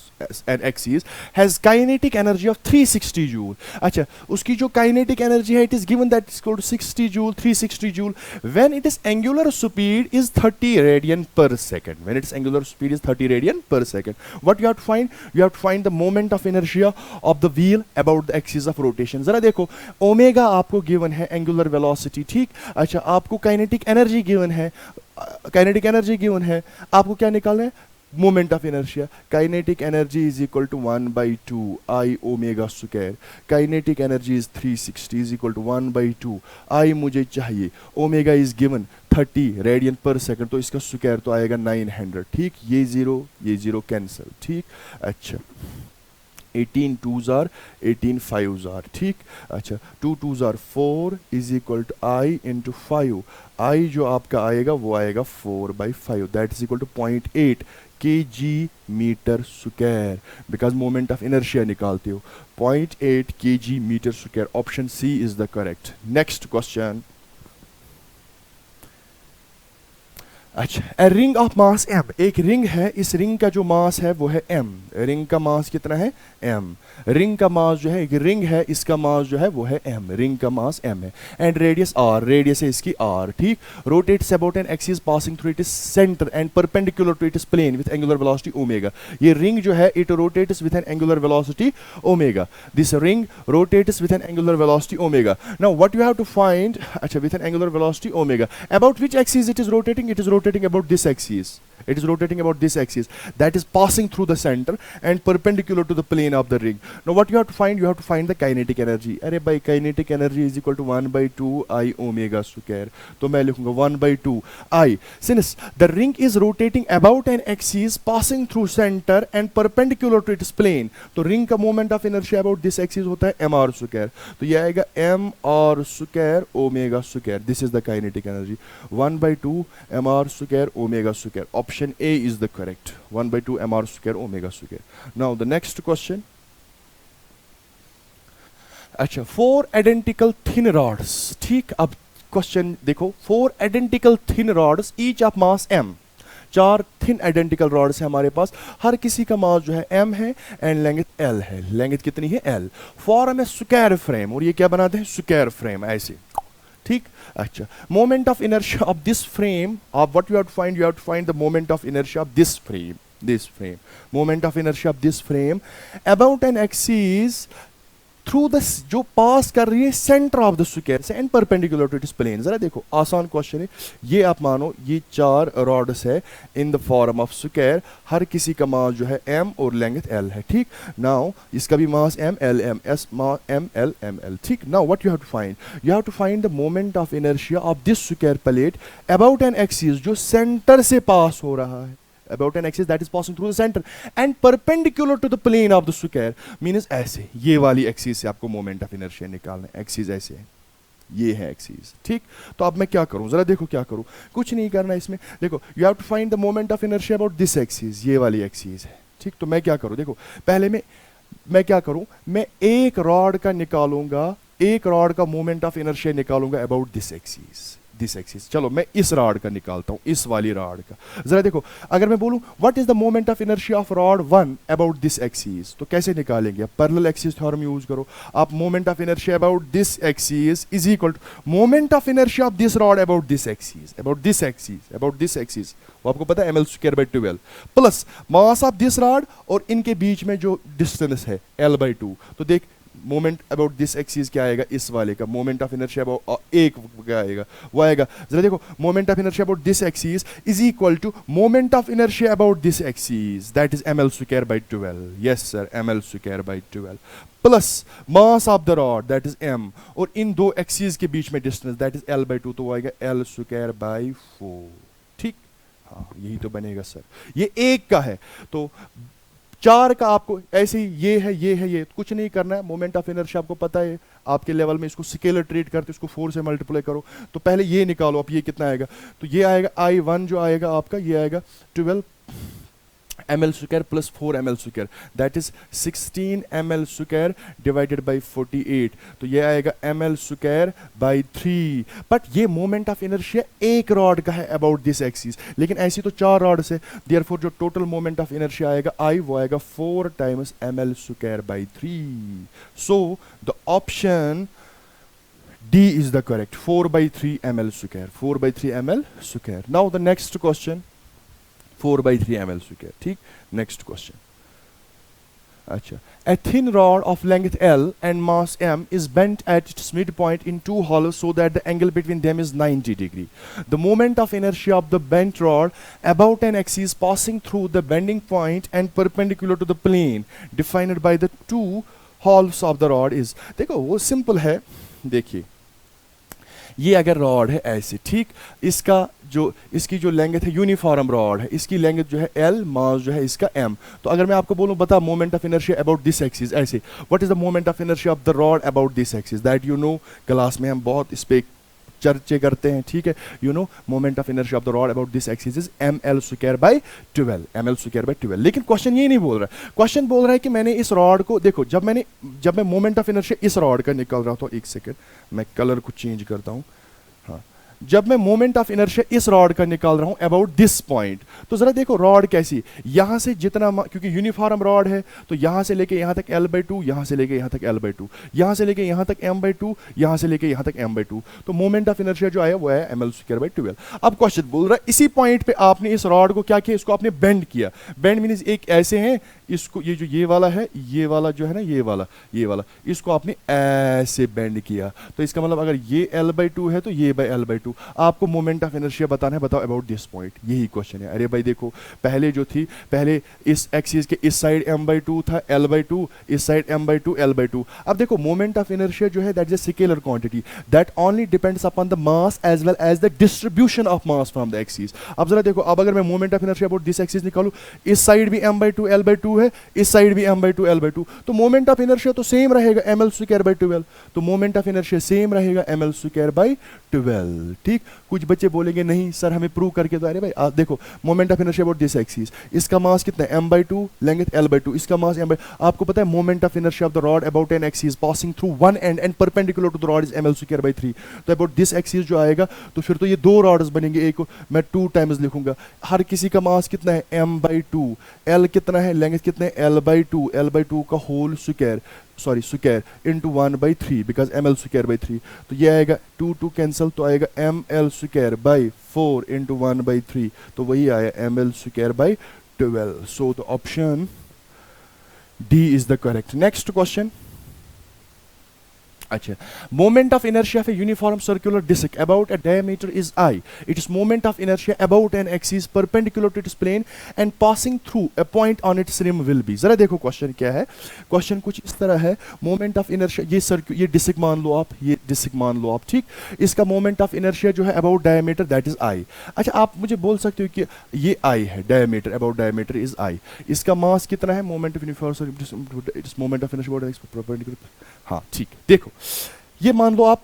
S1: an axis, has kinetic energy of 360 joule. अच्छा, उसकी जो kinetic energy है, it is given that it's called 60 joule, 360 joule, when its angular speed is 30 radian per second. When its angular speed is 30 radian per second. What you have to find? You have to find the moment of inertia of the wheel about the axis of rotation. जरा देखो, ओमेगा आपको given है angular velocity, ठीक। अच्छा, आपको kinetic energy given है, kinetic energy given है, आपको क्या निकालना है, moment of inertia. Kinetic energy is equal to 1/2 I omega square. Kinetic energy is 360 is equal to 1/2 I मुझे चाहिए, omega is given 30 रेडियन पर सेकंड, तो इसका स्क्वायर तो आएगा 900, ठीक। ये जीरो कैंसिल, ठीक। अच्छा, 18 2s are 18 5s are, ठीक। अच्छा, 2 2s are 4 is equal to I into 5, I जो आपका आएगा वो आएगा 4/5, that is equal to 0.8 kg metre square, because moment of inertia निकालते हो, 0.8 kg metre square. Option C is the correct. Next question, अच्छा, a ring of mass m, एक रिंग है, इस रिंग का जो मास है वो है m, रिंग का मास कितना है m, रिंग का मास जो है, एक रिंग है इसका मास जो है वो है m, रिंग का मास m है, एंड रेडियस r, रेडियस है इसकी r, ठीक। Rotates about an axis passing through its centre and perpendicular to its plane with angular velocity omega. ये रिंग जो है it rotates with an angular velocity omega, this ring rotates with an angular velocity omega. Now what you have to find, अच्छा, with an angular velocity omega, about which axis it is rotating, it is rotating about this axis, it is rotating about this axis that is passing through the center and perpendicular to the plane of the ring. Now what you have to find, you have to find the kinetic energy. अरे भाई, kinetic energy is equal to 1/2 I omega square, तो मैं लिखूंगा 1/2 I, since the ring is rotating about an axis passing through center and perpendicular to its plane, तो ring का moment of inertia about this axis होता है mr square, तो ये आएगा mr square omega square, this is the kinetic energy, 1/2 mr square omega square. Option A is the correct, 1/2 mr square omega square. Now the next question, अच्छा, 4 identical thin rods, ठीक। अब क्वेश्चन देखो, 4 identical thin rods each of mass m, 4 thin identical rods है हमारे पास, हर किसी का मास जो है m है एंड लेंथ l है, लेंथ कितनी है l, फॉर्म है स्क्वायर फ्रेम, और ये क्या बनाते हैं, स्क्वायर फ्रेम ऐसे, ठीक। अच्छा, moment of inertia of this frame, of what you have to find, you have to find the moment of inertia of this frame, moment of inertia of this frame about an axis through the, जो पास कर रही है सेंटर ऑफ द स्क्वायर से and perpendicular to its plane. जरा देखो, आसान क्वेश्चन है ये, आप मानो ये 4 रॉड्स है in the form of square, हर किसी का मास जो है m और लेंथ l है, ठीक। नाउ इसका भी mass m l m s m l m l, ठीक। Now what you have to find, you have to find the moment of inertia of this square plate about an axis, जो सेंटर से पास हो रहा है, about an axis that is passing through the center and perpendicular to the plane of the square, means ऐसे, ये वाली एक्सिस से आपको मोमेंट ऑफ इनर्शिया निकालना है, एक्सिस ऐसे है, ये है एक्सिस, ठीक। तो अब मैं क्या करूं, जरा देखो क्या करूं, कुछ नहीं करना इसमें, देखो, you have to find the moment of inertia about this axis, ये वाली एक्सिस है, ठीक। तो मैं क्या करूं, देखो, पहले मैं क्या करूं, मैं एक रॉड का निकालूंगा, एक रॉड का मोमेंट ऑफ इनर्शिया निकालूंगा about this axis, this axis. चलो मैं इस रॉड का निकालता हूं, इस वाली रॉड का। जरा देखो, अगर मैं बोलूं what is the moment of inertia of rod 1 about this axis, तो कैसे निकालेंगे? पैरेलल एक्सिस थ्योरम यूज करो आप। Moment of inertia about this axis is equal to moment of inertia of this rod about this axis, about this axis, about this axis, वो आपको पता है ml square by 12 plus mass of this rod और इनके बीच में जो डिस्टेंस है l बाई 2। तो देख मोमेंट अबाउट दिस एक्सिस क्या आएगा, इस वाले का मोमेंट ऑफ इनर्शिया अबाउट एक क्या आएगा, वो आएगा। जरा देखो, moment of inertia about this axis is equal to moment of inertia about this axis, that is ml square by 12। Yes sir, ml square by 12 plus mass of the rod that is m, और इन दो एक्सिस के बीच में distance that is l by 2, तो वो आएगा l स्क्वायर बाई 4। ठीक, हाँ यही तो बनेगा सर। ये एक का है, तो 4 का आपको ऐसे ही ये है, ये है, ये कुछ नहीं करना है। मोमेंट ऑफ इनर्शिया आपको पता है आपके लेवल में, इसको स्केलर ट्रीट करते, इसको 4 से मल्टीप्लाई करो। तो पहले ये निकालो, अब ये कितना आएगा, तो ये आएगा I1 जो आएगा आपका, ये आएगा 12 ml square plus 4 ml square, that is 16 ml square divided by 48, तो ये आएगा ml स्क्वायर बाय 3। बट ये मोमेंट ऑफ इनर्शिया एक रॉड का है अबाउट दिस एक्सिस, लेकिन ऐसी तो 4 रॉड से, देयरफॉर जो टोटल मोमेंट ऑफ इनर्शिया आएगा I, वो आएगा 4 times ml square by 3। So the option D is the correct, 4 by 3 ml square, 4 by 3 ml square. Now the next question, 4 by 3 ml square. ठीक, next question. अच्छा, a thin rod of length L and mass M is bent at its midpoint in two hollows so that the angle between them is 90 degree. The moment of inertia of the bent rod about an axis passing through the bending point and perpendicular to the plane defined by the two hollows of the rod is, देखो वो simple है, देखिए ये अगर रॉड है ऐसे, ठीक, इसकी जो लेंथ है यूनिफॉर्म रॉड है, इसकी लेंथ जो है L, मास जो है इसका M। तो अगर मैं आपको बोलूं बता moment of inertia about this axis, ऐसे what is the moment of inertia of the rod about this axis, that you know, class में हम बहुत इस पे चर्चे करते हैं, ठीक है। You know moment of inertia of the rod about this axis is ml square by 12, ml square by 12। लेकिन क्वेश्चन ये नहीं बोल रहा है, क्वेश्चन बोल रहा है कि मैंने इस रॉड को, देखो जब मैं मोमेंट ऑफ इनर्शिया इस रॉड का निकल रहा था, एक सेकेंड मैं कलर को चेंज करता हूं, हाँ, जब मैं मोमेंट ऑफ इनर्शिया इस रॉड का निकाल रहा हूं अबाउट दिस पॉइंट, तो जरा देखो रॉड कैसी, यहां से जितना, क्योंकि यूनिफॉर्म रॉड है तो यहां से लेके यहां तक L बाई 2, यहां से लेके यहां तक L बाई 2, यहां से लेके यहां तक M बाई 2, यहां से लेके यहां तक M बाई 2, तो मोमेंट ऑफ इनर्शिया जो आया वो है ml स्क्वायर बाई 12। अब क्वेश्चन बोल रहा है इसी पॉइंट पे आपने इस रॉड को क्या किया, इसको आपने बेंड किया। बेंड मीन्स एक ऐसे है, इसको ये जो ये वाला है, ये वाला जो है ना, ये वाला इसको आपने ऐसे बेंड किया। तो इसका मतलब अगर ये L बाई 2 है तो ये बाई L बाई 2, आपको मोमेंट ऑफ इनर्शिया बताना है, बताओ अबाउट दिस पॉइंट, यही क्वेश्चन है। अरे भाई देखो, पहले जो थी, पहले इस एक्सिस के इस साइड m बाई 2 था, L बाई 2, इस side m by 2, L by 2। अब देखो मोमेंट ऑफ इनर्शिया जो है that is a scalar quantity that only depends upon the mass as well as the distribution of mass from the axis. अब जरा देखो, अब अगर मैं moment of inertia about this axis निकालूं, इस साइड भी m बाई 2 L बाई 2 है, इस साइड भी m बाई 2 L बाई 2, तो मोमेंट ऑफ इनर्शिया तो सेम रहेगा ml स्क्वायर बाई 12, तो मोमेंट ऑफ इनर्शिया सेम रहेगा ml स्क्वायर बाई 12। ठीक, कुछ बच्चे बोलेंगे नहीं सर हमें प्रूव करके तो, अरे भाई देखो moment of inertia about this axis, इसका मास कितना है m by 2, length L by 2, इसका मास m बाई, आपको पता है moment of inertia of the rod about an axis passing through one end and perpendicular to the rod is ml square by 3। तो अबाउट दिस एक्सिस जो आएगा, तो फिर तो ये दो रॉड्स बनेंगे, एक मैं 2 टाइम्स लिखूंगा, हर किसी का मास कितना है m बाई 2, L कितना है, लेंथ कितना है L बाई 2, L बाई 2 का whole square, sorry square into 1 by 3 because ml square by 3, तो ये आएगा 2 कैंसिल, तो आएगा ml square by 4 into 1 by 3, तो वही आया ml square by 12। So the option D is the correct. Next question. अच्छा, moment of inertia of a uniform circular disc about a diameter is I. It is moment of inertia about an axis perpendicular to its plane and passing through a point on its rim will be. जरा देखो क्वेश्चन क्या है, क्वेश्चन कुछ इस तरह है, moment of inertia, ये डिस्क मान लो आप, ये डिस्क मान लो आप, ठीक, इसका moment of inertia जो है about diameter that is I। अच्छा, आप मुझे बोल सकते हो कि ये I है, diameter about diameter is I, इसका मास कितना है, moment of uniform, it is moment of inertia about an axis perpendicular, हाँ ठीक। देखो ये मान लो आप,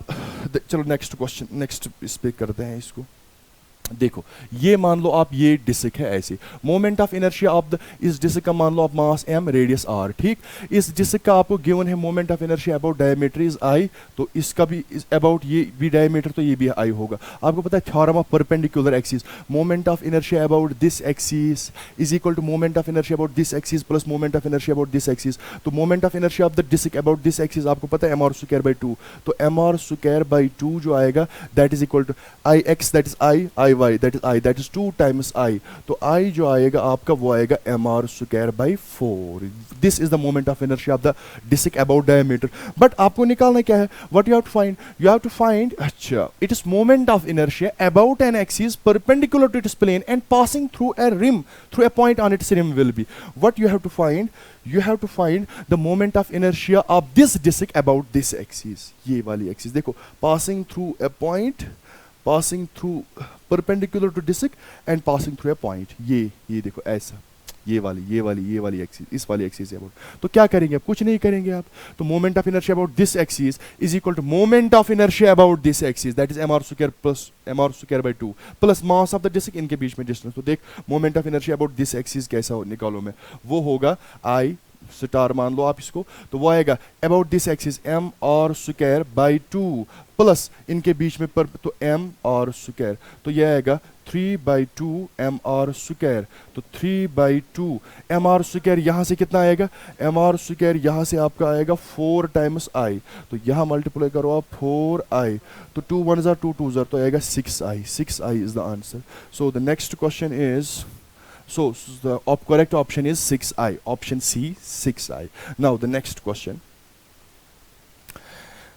S1: चलो नेक्स्ट क्वेश्चन, नेक्स्ट इस पे करते हैं इसको। देखो ये मान लो आप ये डिस्क है ऐसे, moment of inertia of the इस डिस्क का मान लो आप मास m रेडियस r, ठीक। इस डिस्क का आपको गिवन है moment of inertia about diameter is i, तो इसका भी अबाउट ये भी डायमीटर तो ये भी i होगा। आपको पता है theorem of perpendicular axis, moment of inertia about this axis is equal to moment of inertia about this axis plus moment of inertia about this axis. तो moment of inertia of the disc about this axis आपको पता है mr स्क्वायर बाई 2, तो mr स्क्वायर बाई 2 जो आएगा that is equal to ix that is i y that is i that is 2 times i, तो i जो आएगा आपका वो आएगा mr square by 4। This is the moment of inertia of the disc about diameter. But आपको निकालना क्या है, what you have to find, you have to find, अच्छा it is moment of inertia about an axis perpendicular to its plane and passing through a rim, through a point on its rim will be, what you have to find, you have to find the moment of inertia of this disk about this axis, ये वाली एक्सिस देखो, passing through a point, passing through perpendicular to disk and passing through a point, ये देखो ऐसा, ये वाली एक्सिस, इस वाली एक्सिस है अबाउट। तो क्या करेंगे आप, कुछ नहीं करेंगे आप, तो moment of inertia about this axis is equal to moment of inertia about this axis that is mr square plus mr square by 2 plus mass of the disc, इनके बीच में डिस्टेंस। तो देख moment of inertia about this axis कैसा हो निकालो मैं, वो होगा आई स्टार मान लो आप इसको, तो वो आएगा about this axis mr square by 2 plus इनके बीच में पर तो mr स्क्वायर, तो ये आएगा 3/2 mr स्क्वायर, तो 3/2 mr स्क्वायर यहाँ से कितना आएगा, mr स्क्वायर यहाँ से आपका आएगा 4 टाइम्स i, तो यहाँ मल्टीप्लाई करो आप 4i, तो 2 1 ज़ा 2 2 ज़ा, तो आएगा 6i is the answer. So the next question is, so the correct option is 6i, option C 6i। now the next question,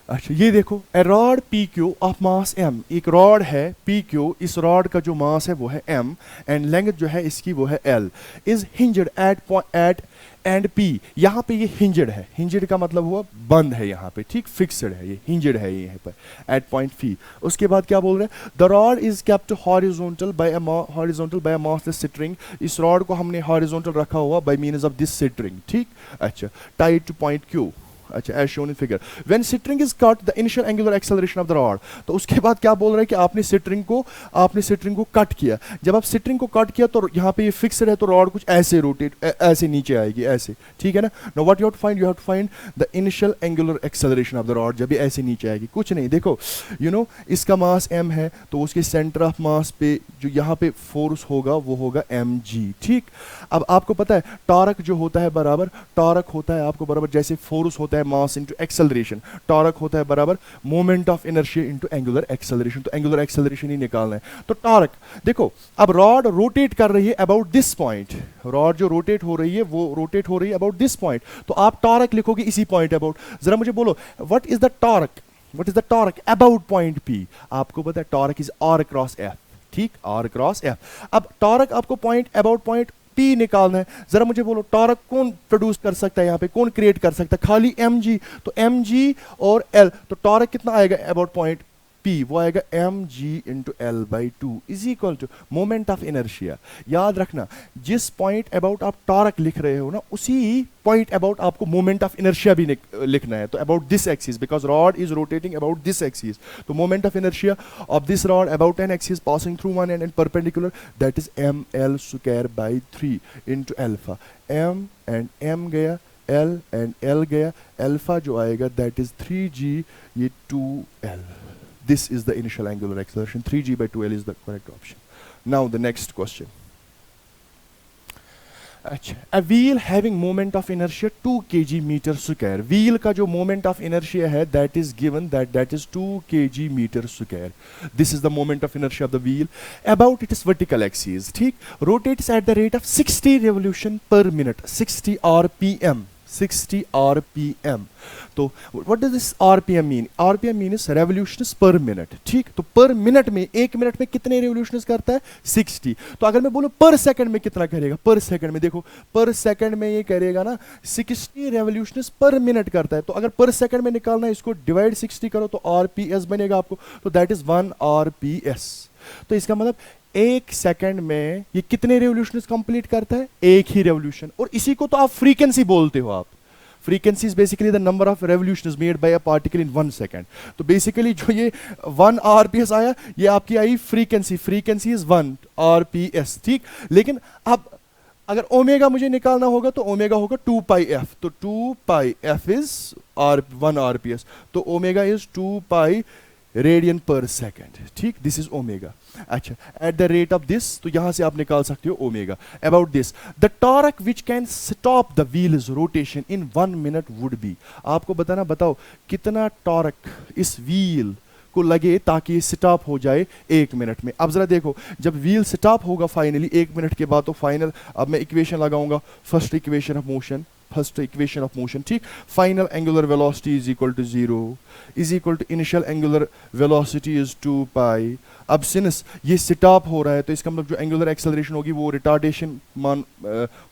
S1: अच्छा ये देखो a rod P Q of mass m, एक रॉड है पी क्यू, इस रॉड का जो मास है वो है m एंड लेंथ जो है इसकी वो है l, is hinged at end p, यहाँ पे ये हिंज्ड है, हिंज्ड का मतलब हुआ बंद है यहाँ पे, ठीक, फिक्स्ड है, ये हिंज्ड है यहाँ पर एट पॉइंट p। उसके बाद क्या बोल रहे हैं, the rod is kept horizontal by a massless string, इस रॉड को हमने हॉरिजॉन्टल रखा हुआ by means of this string, ठीक, अच्छा टाइड टू पॉइंट q, अच्छा as shown in figure, when string is cut the initial angular acceleration of the rod. तो उसके बाद क्या बोल रहे हैं कि आपने स्ट्रिंग को कट किया, जब आप स्ट्रिंग को कट किया तो यहाँ पे ये फिक्स्ड है, तो रॉड कुछ ऐसे रोटेट ऐसे नीचे आएगी ऐसे, ठीक है ना। Now what you have to find the initial angular acceleration of the rod, जब ये ऐसे नीचे आएगी, कुछ नहीं, देखो इसका मास m है, तो उसके सेंटर ऑफ मास पे जो यहाँ पे फोर्स होगा वो होगा mg, ठीक। अब आपको पता है टॉर्क जो होता है बराबर, टॉर्क होता है आपको बराबर जैसे फोर्स होता है मास इनटू एक्सेलरेशन, टॉर्क होता है बराबर moment of inertia into angular acceleration, तो एंगुलर एक्सेलरेशन ही निकालना है। तो टॉर्क देखो, अब रॉड रोटेट कर रही है अबाउट दिस पॉइंट, रॉड जो रोटेट हो रही है वो रोटेट हो रही है अबाउट दिस पॉइंट, तो आप टॉर्क लिखोगे इसी पॉइंट अबाउट। जरा मुझे बोलो what is the torque about point P, आपको पता है torque is R cross F, ठीक, R क्रॉस F। अब टॉर्क आपको पॉइंट अबाउट पॉइंट P निकालना है, जरा मुझे बोलो टॉर्क कौन प्रोड्यूस कर सकता है यहाँ पे, कौन क्रिएट कर सकता है, खाली mg, तो mg और l, तो टॉर्क कितना आएगा अबाउट पॉइंट P, वो आएगा mg into L by 2 is equal to moment of inertia. याद रखना जिस पॉइंट अबाउट आप टॉर्क लिख रहे हो ना, उसी पॉइंट अबाउट आपको मोमेंट ऑफ इनर्शिया भी लिखना है, तो about this axis, because rod is rotating about this axis, तो moment of inertia of this rod about an axis passing through one end perpendicular, that is ml square by 3 into alpha, m and m गया, l एंड l गया, अल्फा जो आएगा दैट इज 3g, ये 2l। This is the initial angular acceleration, 3g by 2l is the correct option. Now the next question. अच्छा, a wheel having moment of inertia 2 kg meter square, wheel का जो moment of inertia है that is given that is 2 kg meter square. This is the moment of inertia of the wheel about its vertical axis, ठीक, rotates at the rate of 60 revolution per minute, 60 rpm, 60 rpm। तो what does this rpm mean? rpm means revolutions per minute, ठीक, तो पर मिनट में, एक मिनट में कितने revolutions करता है 60, तो अगर मैं बोलूं पर सेकंड में कितना करेगा, पर सेकंड में देखो पर सेकंड में ये करेगा ना 60 revolutions पर मिनट करता है, तो अगर पर सेकंड में निकालना है इसको डिवाइड 60 करो तो rps बनेगा आपको, तो दैट इज 1 rps। तो इसका मतलब एक सेकंड में ये कितने रेवोल्यूशंस कंप्लीट करता है, एक ही रेवोल्यूशन, और इसी को तो आप फ्रीक्वेंसी बोलते हो, आप frequency is basically the number of revolutions made by a particle in 1 second. तो बेसिकली जो ये 1 आरपीएस आया, ये आपकी आई फ्रीक्वेंसी, फ्रीक्वेंसी इज 1 आरपीएस, ठीक। लेकिन अब अगर ओमेगा मुझे निकालना होगा तो ओमेगा होगा 2 पाई एफ, तो 2 pi F is r 1 RPS, तो omega is 2 pi radian per second, ठीक। This is omega. अच्छा, at the rate of this, तो यहां से आप निकाल सकते हो omega. About this, the torque which can stop the wheel's rotation in 1 minute would be. आपको बताना, बताओ कितना टॉर्क इस व्हील को लगे ताकि स्टॉप हो जाए 1 मिनट में। अब जरा देखो, जब व्हील स्टॉप होगा फाइनली 1 मिनट के बाद, तो फाइनल, अब मैं इक्वेशन लगाऊंगा, first equation of motion, first equation of motion, ठीक। Final angular velocity is equal to 0 is equal to initial angular velocity is 2 pi. अब सिंस ये स्टॉप हो रहा है, तो इसका मतलब जो एंगुलर एक्सेलरेशन होगी वो रिटार्डेशन मान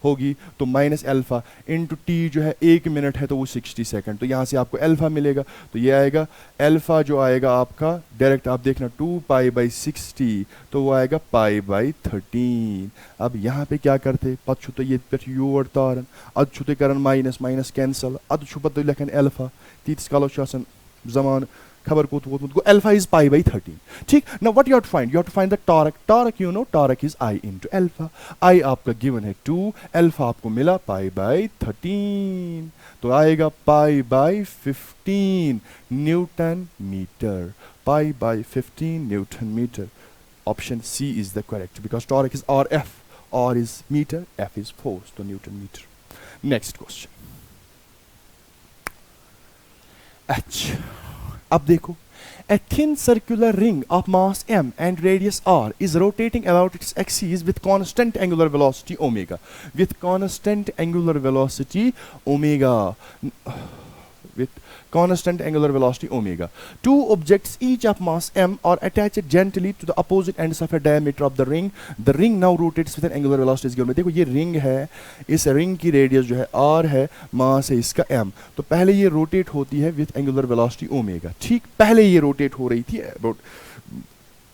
S1: होगी, तो माइनस अल्फा इनटू टी जो है 1 मिनट है तो वो 60 सेकंड, तो यहाँ से आपको अल्फा मिलेगा। तो ये आएगा अल्फा जो आएगा आपका डायरेक्ट, आप देखना 2 पाई बाई 60, तो वो आएगा पाई बाई 13। अब यहाँ पे क्या करते, पद ये योर तारन अद करन माइनस माइनस कैंसल, अद पद लेखन अल्फा तीस कालो जमान खबर को अल्फा इज पाई बाई 13, ठीक। Now what you have to find, you have to find the torque. Torque you know, torque is I into alpha. I आपका गिवन है 2, अल्फा आपको मिला पाई बाई 13, तो आएगा pi by 15 newton metre, pi by 15 newton metre. Option C is the correct, because torque is R F, R is metre, F is force, तो न्यूटन मीटर। Next question. अच्छा, अब देखो, a thin circular ring of mass m and radius r is rotating about its axis with constant angular velocity omega. With constant angular velocity omega. With constant angular velocity omega. Two objects each of mass m are attached gently to the opposite ends of a diameter of the ring. The ring now rotates with an angular velocity given. देखो ये रिंग है, इस रिंग की रेडियस जो है r है, मास है इसका m, तो पहले ये रोटेट होती है विथ एंगुलर वेलोसिटी ओमेगा, ठीक। पहले ये रोटेट हो रही थी about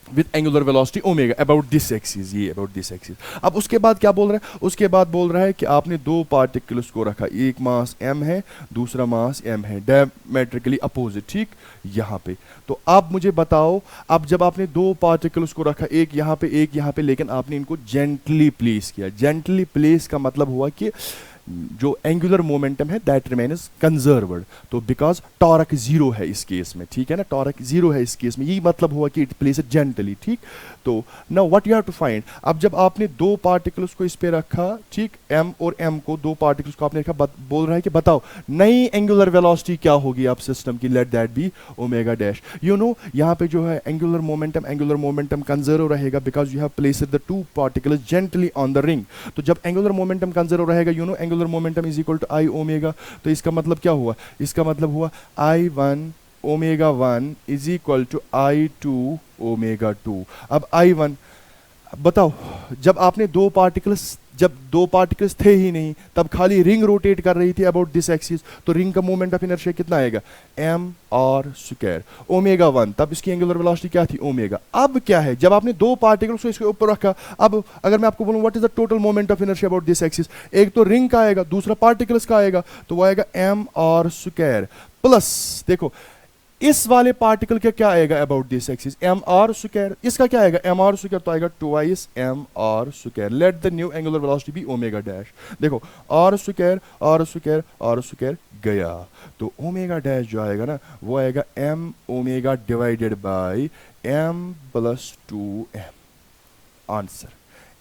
S1: with angular velocity omega about this axis, ये अबाउट दिस एक्सिस। अब उसके बाद क्या बोल रहा है, उसके बाद बोल रहा है कि आपने 2 पार्टिकल्स को रखा, एक मास m है, दूसरा मास m है, डायमेट्रिकली अपोजिट, ठीक, यहाँ पे। तो आप मुझे बताओ, अब जब आपने 2 पार्टिकल्स को रखा, एक यहाँ पे एक यहाँ पे, लेकिन आपने इनको जेंटली प्लेस किया। जेंटली प्लेस का मतलब हुआ कि जो एंगुलर मोमेंटम है दैट रिमेन्स कंजर्व्ड, तो बिकॉज टॉर्क 0 है इस केस में, ठीक है ना, टॉर्क 0 है इस केस में, यही मतलब हुआ कि इट प्लेस जेंटली, ठीक। तो now what you have to find, अब जब आपने 2 पार्टिकल्स को इस पे रखा, ठीक, m और m को 2 पार्टिकल्स को आपने रखा, बोल रहा है कि बताओ नई एंगुलर वेलोसिटी क्या होगी आप सिस्टम की, let that be omega dash. You know यहाँ पे जो है एंगुलर मोमेंटम कंजर्व रहेगा because you have placed the 2 particles gently on the ring. तो जब एंगुलर मोमेंटम कंजर्व रहेगा, you know angular momentum is equal to I omega, तो इसका मतलब क्या हुआ, इसका मतलब हुआ I1 omega 1 is equal to I2 omega 2। अब I1 बताओ, जब आपने 2 पार्टिकल्स थे ही नहीं, तब खाली रिंग रोटेट कर रही थी अबाउट दिस एक्सिस, तो रिंग का मोमेंट ऑफ इनर्शिया कितना आएगा, m r स्क्वायर ओमेगा 1, तब इसकी एंगुलर वेलोसिटी क्या थी, ओमेगा। अब क्या है, जब आपने 2 पार्टिकल्स को इसके ऊपर रखा, अब अगर मैं आपको बोलूं what is the total moment of inertia about this axis, एक तो रिंग का आएगा, दूसरा पार्टिकल्स का आएगा, तो वो आएगा m r स्क्वायर प्लस, देखो इस वाले पार्टिकल का क्या आएगा about this axis, M R square, इसका क्या आएगा एम आर स्क्वायर, तो आएगा twice M R square. Let the new angular velocity be omega dash. देखो आर स्क्वायर गया, तो ओमेगा डैश जो आएगा ना, वो आएगा M omega divided by M plus 2m। Answer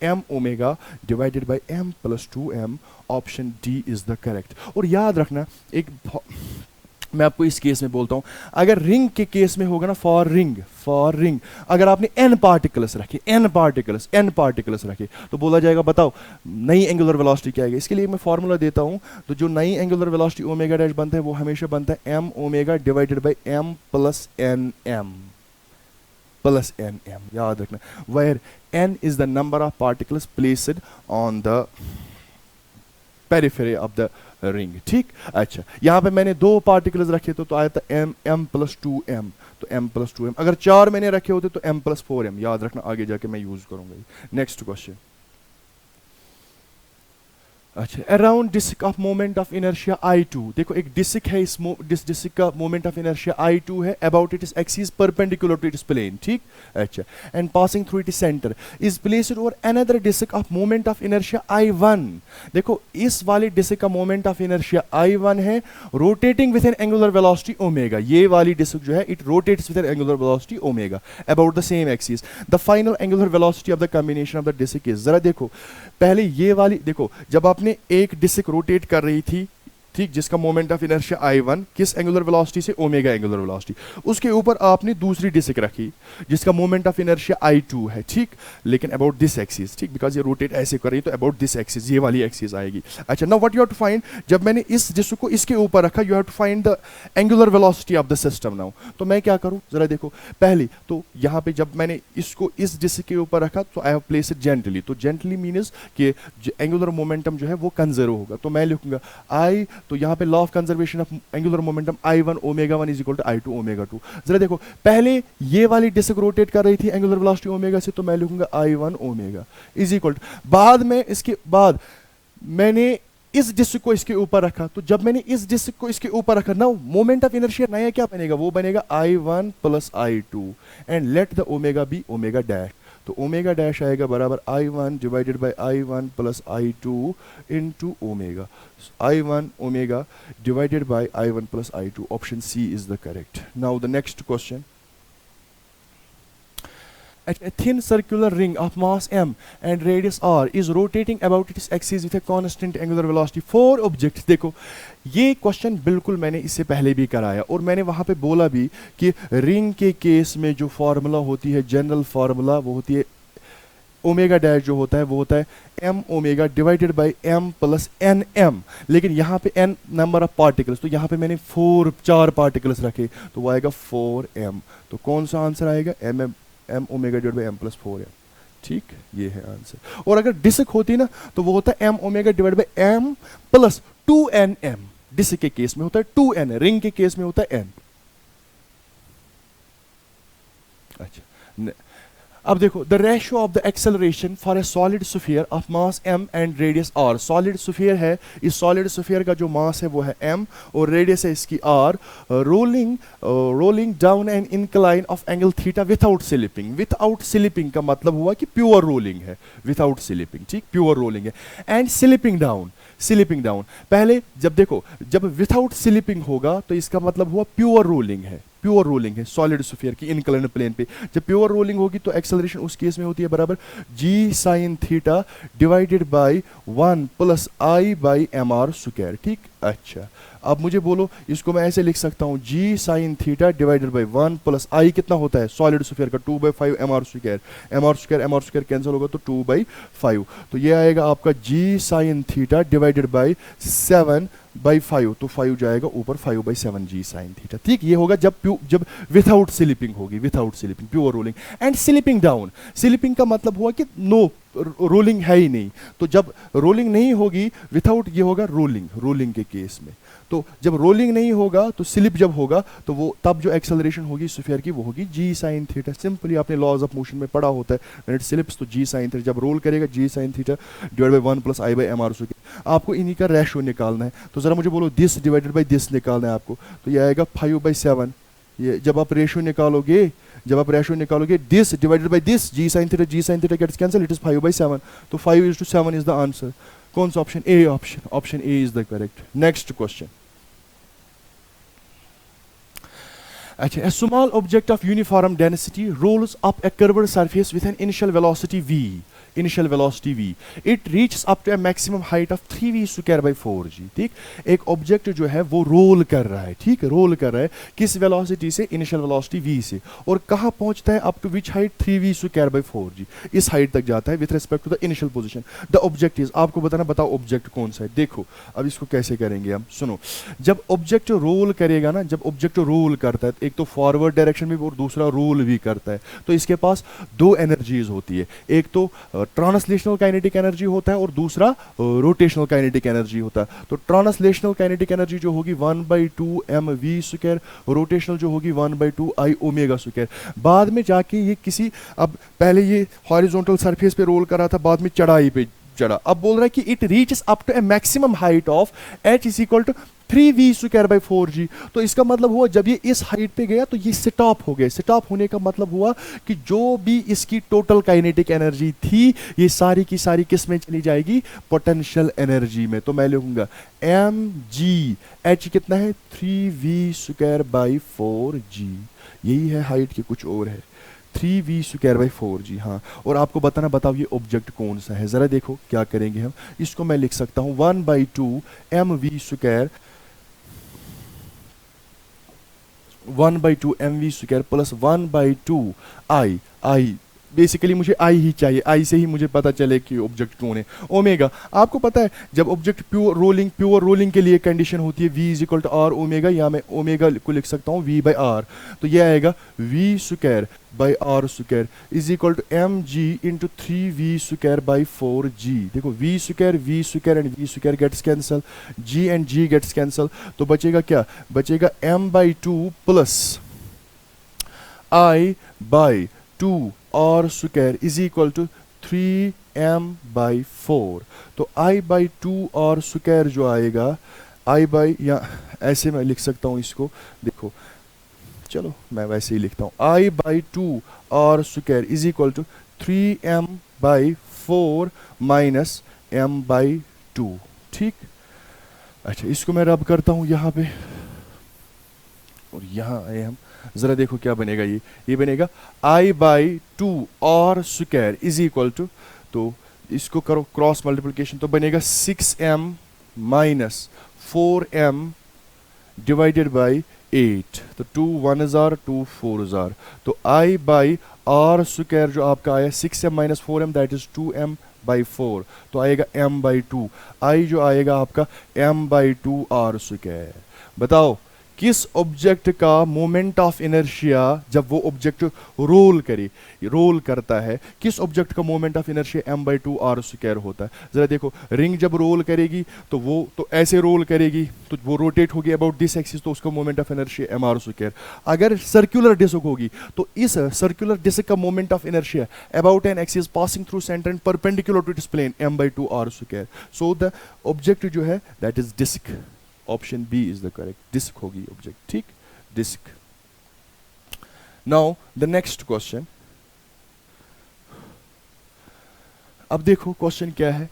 S1: M omega divided by M plus 2m, option D is the correct. और याद रखना, एक मैं आपको इस केस में बोलता हूं, अगर रिंग के केस में होगा ना, फॉर रिंग अगर आपने n पार्टिकल्स रखे, तो बोला जाएगा बताओ नई एंगुलर वेलोसिटी क्या आएगी। इसके लिए मैं फॉर्मूला देता हूं, तो जो नई एंगुलर वेलोसिटी ओमेगा डैश बनता है वो हमेशा बनता है m omega divided by m plus nm, याद रखना, where n is the number of particles placed on the periphery of the ring, ठीक। अच्छा, यहाँ पे मैंने 2 पार्टिकल्स रखे तो आया था m प्लस 2m, तो m प्लस 2m। अगर 4 मैंने रखे होते तो m प्लस 4m, याद रखना, आगे जाके मैं यूज करूंगा। Next question. अच्छा, around disc of moment of inertia I2, देखो एक डिस्क है, इस डिस्क का मोमेंट ऑफ इनर्शिया I2 है, about it is axis perpendicular to its plane, ठीक। अच्छा, and passing through it centre is placed over another disc of moment of inertia I1, देखो इस वाली डिस्क का मोमेंट ऑफ इनर्शिया I1 है, rotating with an angular velocity omega, ये वाली डिस्क जो है it rotates with an angular velocity omega about the same axis, the final angular velocity of the combination of the disc is, जरा देखो पहले ये वाली, देखो जब आपने एक डिस्क रोटेट कर रही थी, ठीक, जिसका मोमेंट ऑफ इनर्शिया I1 किस एंगुलर वेलोसिटी से, ओमेगा एंगुलर वेलोसिटी, उसके ऊपर आपने दूसरी डिस्क रखी जिसका मोमेंट ऑफ इनर्शिया I2 है, ठीक, लेकिन अबाउट दिस एक्सिस, ठीक, बिकॉज ये रोटेट ऐसे कर रही है तो अबाउट दिस एक्सिस, ये वाली एक्सिस आएगी। अच्छा, now what you have to find, जब मैंने इस डिस्क को इसके ऊपर रखा, you have to find the angular velocity of the system. Now तो मैं क्या करूं, जरा देखो, पहले तो यहाँ पे जब मैंने इसको इस डिस्क के ऊपर रखा तो I have place it gently, तो जेंटली मीन्स कि एंगुलर मोमेंटम जो है वो कंजर्व होगा, तो मैं लिखूंगा I, तो यहाँ पे law of conservation of angular momentum I1 omega 1 is equal to I2 omega 2। जरा देखो पहले ये वाली डिस्क रोटेट कर रही थी एंगुलर वेलोसिटी ओमेगा से, तो मैं लिखूंगा I1 omega is equal to, बाद में इसके बाद मैंने इस डिस्क को इसके ऊपर रखा, तो जब मैंने इस डिस्क को इसके ऊपर रखा ना, मोमेंट ऑफ इनर्शिया नया क्या बनेगा, वो बनेगा I1 plus I2 and let the omega be omega dash, तो ओमेगा डैश आएगा बराबर I1 divided by I1 plus I2 into omega, I1 omega divided by I1 plus I2, option C is the correct. Now the next question, a thin circular ring of mass m and radius r is rotating about its axis with a constant angular velocity for objects, देखो ये क्वेश्चन बिल्कुल मैंने इससे पहले भी कराया और मैंने वहां पे बोला भी कि रिंग के केस में जो फॉर्मूला होती है, जनरल फॉर्मूला, वो होती है ओमेगा डैश जो होता है वो होता है m omega divided by m plus N M, लेकिन यहाँ पे n नंबर ऑफ पार्टिकल्स, तो यहाँ पे मैंने 4 पार्टिकल्स रखे, तो वो आएगा 4m, तो कौन सा आंसर आएगा, m omega divide by m plus 4m, ठीक, ये है आंसर। और अगर डिस्क होती ना तो वो होता है m omega divide by m plus 2nm, disc के केस में होता है 2n, रिंग के केस में होता है n। अच्छा, अब देखो the ratio of the acceleration for a solid sphere of mass m and radius r, solid sphere है, इस सॉलिड स्फीयर का जो मास है वो है m और रेडियस है इसकी r, rolling down an incline of angle theta without slipping, without slipping का मतलब हुआ कि प्योर रोलिंग है, विदाउट स्लिपिंग, ठीक, प्योर रोलिंग है, and slipping down, slipping down, पहले जब देखो जब विदाउट स्लिपिंग होगा तो इसका मतलब हुआ प्योर रोलिंग है, प्योर रोलिंग है सॉलिड स्फीयर की इंक्लाइंड प्लेन पे, जब प्योर रोलिंग होगी तो एक्सेलरेशन उस केस में होती है बराबर g sin theta divided by 1 plus i by M R square, ठीक। अच्छा, अब मुझे बोलो इसको मैं ऐसे लिख सकता हूँ g sin theta divided by 1 plus i कितना होता है सॉलिड स्फीयर का 2/5 M R square, M R square cancel होगा तो 2/5, तो ये आएगा आपका g sin theta divided by 7/5, तो 5 जाएगा ऊपर 5/7 g sin थीटा, ठीक, ये होगा जब विदाउट स्लिपिंग होगी, without slipping, pure rolling. And slipping down, slipping का मतलब हुआ कि नो रोलिंग है ही नहीं, तो जब रोलिंग नहीं होगी विदाउट, ये होगा रोलिंग, रोलिंग के केस में, तो जब रोलिंग नहीं होगा तो स्लिप जब होगा तो वो तब जो एक्सेलरेशन होगी स्फीयर की वो होगी g sin थीटा, सिंपली आपने लॉज ऑफ मोशन में पढ़ा होता है, व्हेन इट स्लिप्स तो g sin थीटा, जब रोल करेगा g sin theta divided by 1 plus i by M R square, आपको इन्हीं का रेशियो निकालना है, तो जरा मुझे बोलो दिस डिवाइडेड बाय दिस निकालना है आपको, तो ये आएगा 5/7, ये जब आप रेशियो निकालोगे this divided by this g sin theta gets cancel, it is 5/7, तो 5:7 इज द आंसर, कौन सा option, A option A is the correct. Next question, अच्छा, a small object of uniform density rolls up a curved surface with an initial velocity v, it reaches up to a maximum height of 3v square by 4g, ठीक, एक ऑब्जेक्ट जो है वो रोल कर रहा है, ठीक, रोल कर रहा है किस वेलोसिटी से, इनिशियल वेलोसिटी v से, और कहाँ पहुंचता है, up to which height, 3v square by 4g, इस हाइट तक जाता है with respect to the initial position, the object is, आपको बताना, बताओ ऑब्जेक्ट कौन सा है। देखो अब इसको कैसे करेंगे हम, सुनो, जब ऑब्जेक्ट रोल करेगा ना, जब ऑब्जेक्ट रोल करता है, एक तो फॉरवर्ड डायरेक्शन में और दूसरा रोल भी करता है, तो इसके पास दो एनर्जीज होती है, एक तो ट्रांसलेशनल काइनेटिक एनर्जी होता है और दूसरा रोटेशनल काइनेटिक एनर्जी होता है, तो ट्रांसलेशनल काइनेटिक एनर्जी जो होगी 1/2 mv स्क्वायर, रोटेशनल जो होगी 1/2 i ओमेगा स्क्वायर, बाद में जाके ये किसी, अब पहले ये हॉरिजॉन्टल सरफेस पे रोल कर रहा था, बाद में चढ़ाई पे चढ़ा। अब बोल रहा है कि it reaches up to a maximum height of h is equal to 3v square by 4g। तो इसका मतलब हुआ जब ये इस हाइट पे गया तो ये स्टॉप हो गया। स्टॉप होने का मतलब हुआ कि जो भी इसकी टोटल काइनेटिक एनर्जी थी ये सारी की सारी किस में चली जाएगी, पोटेंशियल एनर्जी में। तो मैं लिखूंगा mg, h कितना है 3v स्क्वायर बाई 4g, यही है हाइट के कुछ और है 3v स्क्वायर बाई 4g। हाँ, और आपको बताना, बताओ ये ऑब्जेक्ट कौन सा है, जरा देखो क्या करेंगे हम। इसको मैं लिख सकता हूं 1/2 mv square, 1/2 mv square plus 1/2 I basically मुझे आई ही चाहिए, आई से ही मुझे पता चले कि ऑब्जेक्ट कौन है। ओमेगा, आपको पता है जब ऑब्जेक्ट प्योर रोलिंग के लिए कंडीशन होती है v is equal to R omega, या मैं ओमेगा को लिख सकता हूँ v बाई आर। तो ये आएगा v square by R square is equal to M G into 3v square by 4g। देखो v square and v square gets cancel, g and g gets cancel, तो बचेगा क्या, बचेगा m/2 plus i by 2 r square is equal to 3m/4। तो i/2 r स्क्वायर जो आएगा, i बाई, या ऐसे मैं लिख सकता हूँ इसको, देखो चलो मैं वैसे ही लिखता हूँ i/2 r square is equal to 3m/4 minus m/2। ठीक, अच्छा इसको मैं रब करता हूँ यहाँ पे और यहाँ आए हम, जरा देखो क्या बनेगा। ये बनेगा i/2 r square is equal to, तो इसको करो क्रॉस मल्टीप्लिकेशन, तो बनेगा 6m minus 4m divided by 8। तो 2 1 जार 2 4 जार, तो i/r स्क्वायर जो आपका आया 6m minus 4m that is 2m/4, तो आएगा m/2। i जो आएगा आपका m/2 r स्क्वायर। बताओ किस ऑब्जेक्ट का मोमेंट ऑफ इनर्शिया, जब वो ऑब्जेक्ट रोल करता है, किस ऑब्जेक्ट का moment of inertia m/2 r square होता है। जरा देखो, रिंग जब रोल करेगी तो वो तो ऐसे रोल करेगी, तो वो रोटेट होगी अबाउट दिस एक्सिस, तो उसका moment of inertia mr square. अगर सर्कुलर डिस्क होगी तो इस सर्कुलर डिस्क का moment of inertia about an axis passing through centre and perpendicular to its plane m/2 r square. So the object जो है that is disc, option B is the correct, disc होगी ऑब्जेक्ट। ठीक, disc. Now the next question, अब देखो क्वेश्चन क्या है।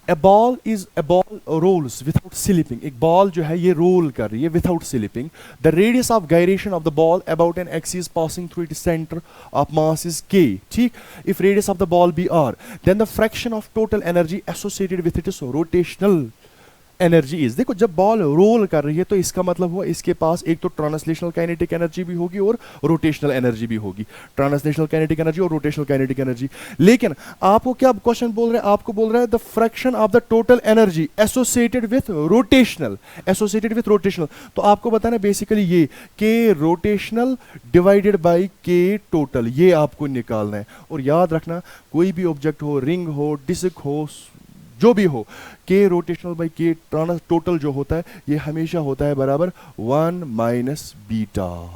S1: A ball rolls without slipping। एक बॉल जो है ये रोल कर रही है without slipping। The radius of gyration of the ball about an axis passing through its center of mass is k। ठीक, if radius of the ball be r, then the fraction of total energy associated with it is rotational energy is. देखो जब बॉल रोल कर रही है तो इसका मतलब हुआ इसके पास एक तो ट्रांसलेशनल काइनेटिक एनर्जी भी होगी और रोटेशनल एनर्जी भी होगी, ट्रांसलेशनल काइनेटिक एनर्जी और रोटेशनल काइनेटिक एनर्जी। लेकिन आपको क्या क्वेश्चन बोल रहा है, आपको बोल रहा है the fraction of the total energy associated with rotational, तो आपको बताना बेसिकली ये के रोटेशनल डिवाइडेड बाय के टोटल, ये आपको निकालना है। और याद रखना कोई भी ऑब्जेक्ट हो, रिंग हो, डिस्क हो, जो भी हो, के रोटेशनल बाई के टोटल जो होता है ये हमेशा होता है बराबर 1 माइनस बीटा।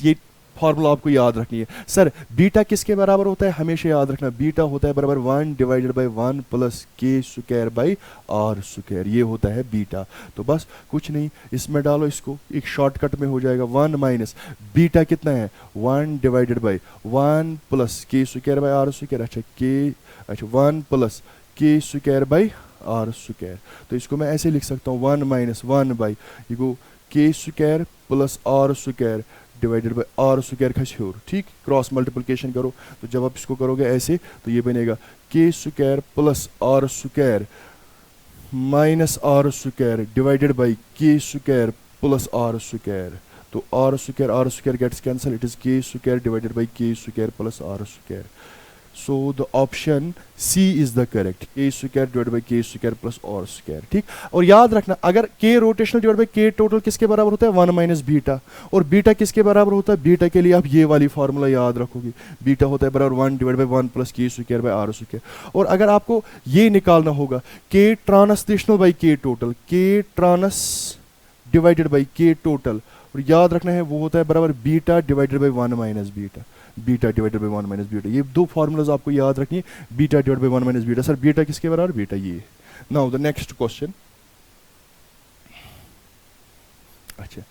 S1: ये फॉर्मूला आपको याद रखनी है। सर बीटा किसके बराबर होता है, हमेशा याद रखना बीटा होता है बराबर 1 divided by 1 plus K square by R square, ये होता है बीटा। तो बस कुछ नहीं, इसमें डालो, इसको एक शॉर्टकट में हो जाएगा 1 माइनस बीटा कितना है 1 divided by 1 plus K square by R square. अच्छा 1 plus K square by R square, तो इसको मैं ऐसे लिख सकता हूँ 1 माइनस 1 बाई ये गो K square plus R square divided by R square का श्योर। ठीक, क्रॉस मल्टीप्लिकेशन करो, तो जब आप इसको करोगे ऐसे तो ये बनेगा K square plus R square minus R square divided by K square plus R square. तो R square gets cancel, it is K square divided by K square plus R square. So the option C is the correct, k square divided by K square plus R square. ठीक, और याद रखना अगर k rotational divide by K total किसके बराबर होता है 1 माइनस बीटा, और बीटा किसके बराबर होता है, बीटा के लिए आप ये वाली फार्मूला याद रखोगे, बीटा होता है बराबर 1 divide by 1 plus K square by R square. और अगर आपको ये निकालना होगा k translational by K total, k trans divided by K total, और याद रखना है वो होता है बराबर beta divided by 1 minus beta. Beta divided by 1 minus beta. ये दो फार्मूलाज आपको याद रखनी है, beta divided by 1 minus beta. Sir beta किसके बराबर? बीटा ये। Now the next question. अच्छा,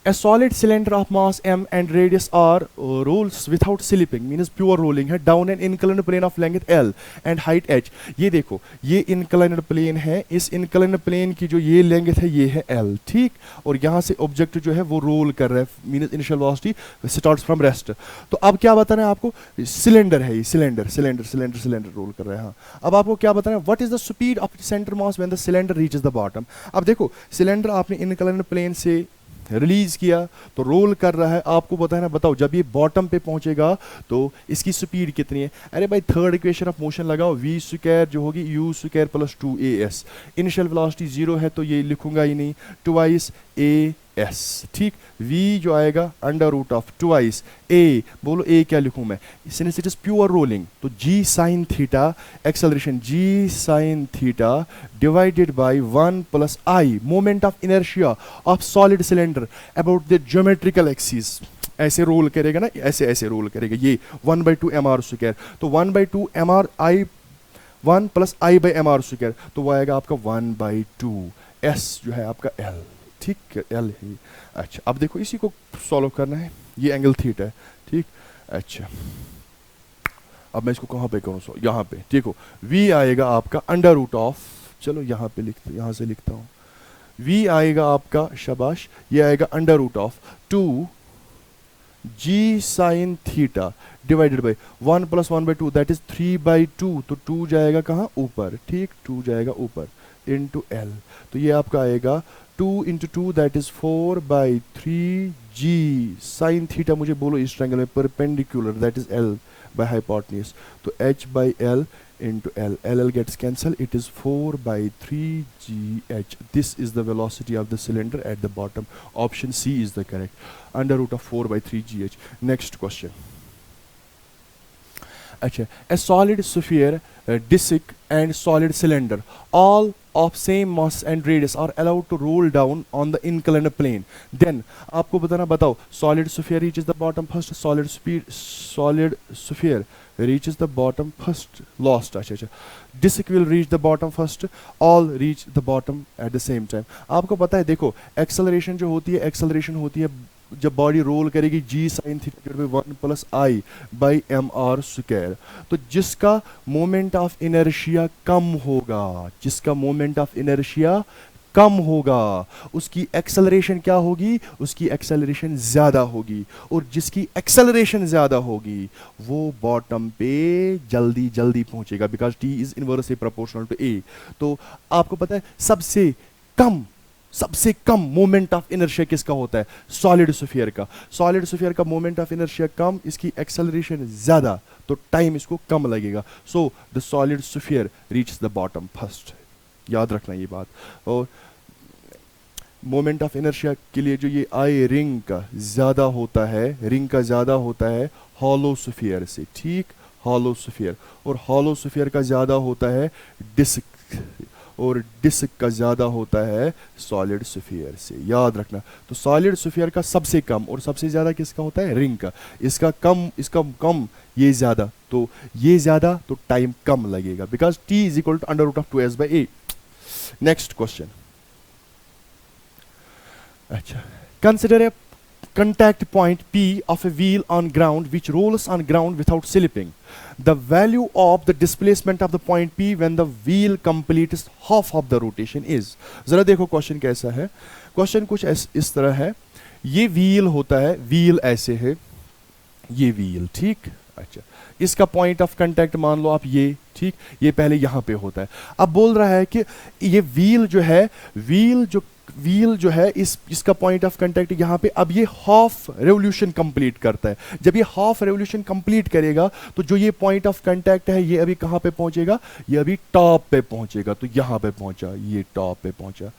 S1: a solid cylinder of mass m and radius r rolls without slipping, means pure rolling है down an inclined plane of length l and height h। ये देखो ये inclined plane है, इस inclined plane की जो ये लेंथ है ये है l, ठीक, और यहाँ से ऑब्जेक्ट जो है वो रोल कर रहा है, means initial velocity starts from rest. तो अब क्या बताना है आपको? सिलेंडर है ये, cylinder cylinder cylinder cylinder roll कर रहा है। हाँ, अब आपको क्या बताना है? What is the speed of centre mass when the cylinder reaches the bottom. अब देखो सिलेंडर आपने inclined प्लेन से रिलीज किया तो रोल कर रहा है, आपको बताना, बताओ जब ये बॉटम पे पहुंचेगा तो इसकी स्पीड कितनी है? अरे भाई थर्ड इक्वेशन ऑफ मोशन लगाओ, v स्क्वायर जो होगी u square plus 2as। Initial velocity 0 है तो ये लिखूंगा ही नहीं, ट्वाइस as, ठीक। v जो आएगा under root of twice a, बोलो a क्या लिखूं मैं? Since it is pure rolling तो g sine theta acceleration g sine theta divided by 1 plus i moment of inertia of solid cylinder about the geometrical axis. ऐसे रोल करेगा ना, ऐसे ऐसे रोल करेगा ये 1/2 mr स्क्वायर, तो 1/2 mr i 1 plus i by mr square, तो वो आएगा आपका 1/2 s जो है आपका l, ठीक है, l है। अच्छा अब देखो इसी को सॉल्व करना है, ये एंगल थीटा है, ठीक। अच्छा अब मैं इसको कहाँ पे करूँ? यहाँ पे, ठीक हो। v आएगा आपका अंडर रूट ऑफ, चलो यहाँ पे लिखते, यहाँ से लिखता हूँ, v आएगा आपका, शाबाश, ये आएगा under root of 2 g sine theta divided by 1 plus 1/2 that is 3/2, तो 2 जाएगा कहाँ? ऊपर, ठीक, 2 जाएगा ऊपर इंटू l, तो ये आपका आएगा 2 into 2 that is 4/3 g sine theta, मुझे बोलो इस ट्रायंगल में perpendicular that is l by hypotenuse, तो h by l into l, l gets cancelled, it is 4/3 gh. This is the velocity of the cylinder at the bottom. Option C is the correct, under root of 4/3 gh. Next question. अच्छा, a solid sphere, disc and solid cylinder all of same mass and radius are allowed to roll down on the inclined plane. Then आपको बताना, बताओ solid sphere reaches the bottom first, solid sphere reaches the bottom first, lost, अच्छा, disc will reach the bottom first, all reach the bottom at the same time। आपको पता है देखो एक्सेलरेशन जो होती है, एक्सेलरेशन होती है जब बॉडी रोल करेगी g sine theta 1 plus i by mr square, तो जिसका मोमेंट ऑफ इनर्शिया कम होगा, जिसका मोमेंट ऑफ इनर्शिया कम होगा उसकी एक्सेलरेशन क्या होगी? उसकी एक्सेलरेशन ज्यादा होगी, और जिसकी एक्सेलरेशन ज्यादा होगी वो बॉटम पे जल्दी जल्दी पहुंचेगा, because t is inversely proportional to a। तो आपको पता है सबसे कम मोमेंट ऑफ इनर्शिया किसका होता है? सॉलिड स्फीयर का। सॉलिड स्फीयर का मोमेंट ऑफ इनर्शिया कम, इसकी एक्सेलरेशन ज्यादा, तो टाइम इसको कम लगेगा। So the solid sphere reach the bottom first, याद रखना ये बात। और मोमेंट ऑफ इनर्शिया के लिए जो ये आई रिंग का ज्यादा होता है, हॉलो स्फीयर से, ठीक, हॉलो स्फीयर, और हॉलो स्फीयर का ज्यादा होता है डिस्क, और डिस्क का ज्यादा होता है सॉलिड स्फीयर से, याद रखना। तो सॉलिड स्फीयर का सबसे कम और सबसे ज्यादा किसका होता है? रिंग का। इसका कम ये ज्यादा, तो ये ज्यादा तो टाइम कम लगेगा, because t is equal to under root of 2s by 8। Next question. अच्छा, consider a contact point P of a wheel on ground which rolls on ground without slipping. The value of the displacement of the point P when the wheel completes half of the rotation is. जरा देखो क्वेश्चन कैसा है। क्वेश्चन कुछ इस तरह है, ये व्हील होता है, व्हील ऐसे है, ये व्हील, ठीक। अच्छा, इसका पॉइंट ऑफ कांटेक्ट मान लो आप ये, ठीक, ये पहले यहां पे होता है। अब बोल रहा है कि ये व्हील जो है इसका पॉइंट ऑफ कांटेक्ट यहाँ पे, अब ये हाफ रेवोल्यूशन कंप्लीट करता है। जब ये हाफ रेवोल्यूशन कंप्लीट करेगा तो जो ये पॉइंट ऑफ कांटेक्ट है ये अभी कहाँ पे पहुंचेगा? ये अभी टॉप पे पहुंचेगा, तो यहाँ पे पहुंचा, ये टॉप पे पहुंचा।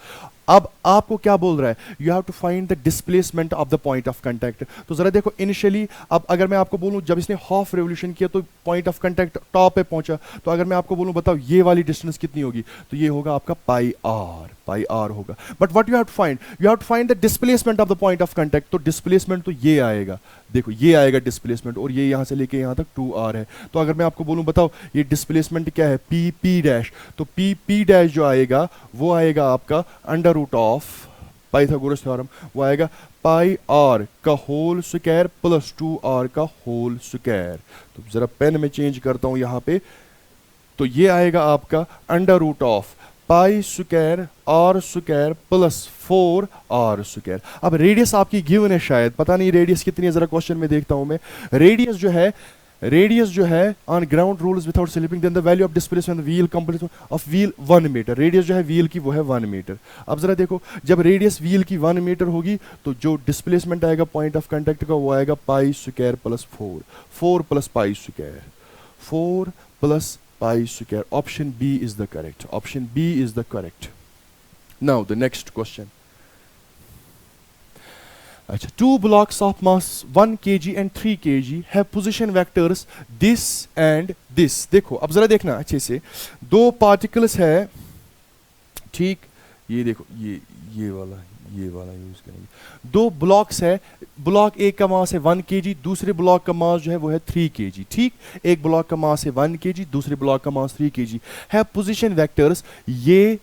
S1: अब आपको क्या बोल रहा है? You have to find the displacement of the point of contact. तो जरा देखो इनिशियली, अब अगर मैं आपको बोलूं जब इसने हाफ रेवोल्यूशन किया तो पॉइंट ऑफ कांटेक्ट टॉप पे पहुंचा, तो अगर मैं आपको बोलूं बताओ ये वाली डिस्टेंस कितनी होगी, तो ये होगा आपका पाई आर होगा। But what you have to find, you have to find the displacement of the point of contact. तो डिस्प्लेसमेंट तो ये आएगा, देखो ये आएगा डिस्प्लेसमेंट, और ये यहाँ से लेके यहाँ तक 2r है। तो अगर मैं आपको बोलूँ बताओ ये डिस्प्लेसमेंट क्या है, पी पी डैश, तो पी पी डैश जो आएगा वो आएगा आपका under root of Pythagoras theorem, वो आएगा पाई आर का होल स्क्वायर प्लस 2r का होल स्क्वायर। तो जरा पेन में चेंज करता हूं यहां पे, तो ये आएगा आपका under root of pi square r square plus 4r square. अब रेडियस आपकी गिवन है, शायद पता नहीं रेडियस कितनी है, जरा क्वेश्चन में देखता हूं मैं। रेडियस जो है on ground rules without slipping, then the value of displacement wheel complete of wheel 1 metre. Radius जो है व्हील की वो है 1 मीटर। अब जरा देखो, जब रेडियस व्हील की 1 मीटर होगी तो जो डिस्प्लेसमेंट आएगा पॉइंट ऑफ कांटेक्ट का वो आएगा pi square plus 4 plus pi square, 4 plus pi square. Option B is the correct, option B is the correct. Now the next question. अच्छा, 2 blocks of mass 1 kg and 3 kg have position vectors this and this। देखो अब जरा देखना अच्छे से, दो पार्टिकल्स है, ठीक, ये देखो ये वाला यूज करेंगे। दो ब्लॉक्स है, ब्लॉक एक का मास है 1 kg, दूसरे ब्लॉक का मास जो है वो है 3 kg, ठीक। एक ब्लॉक का मास है 1 kg, दूसरे ब्लॉक का मास 3 kg है। पोजीशन वेक्टर्स ये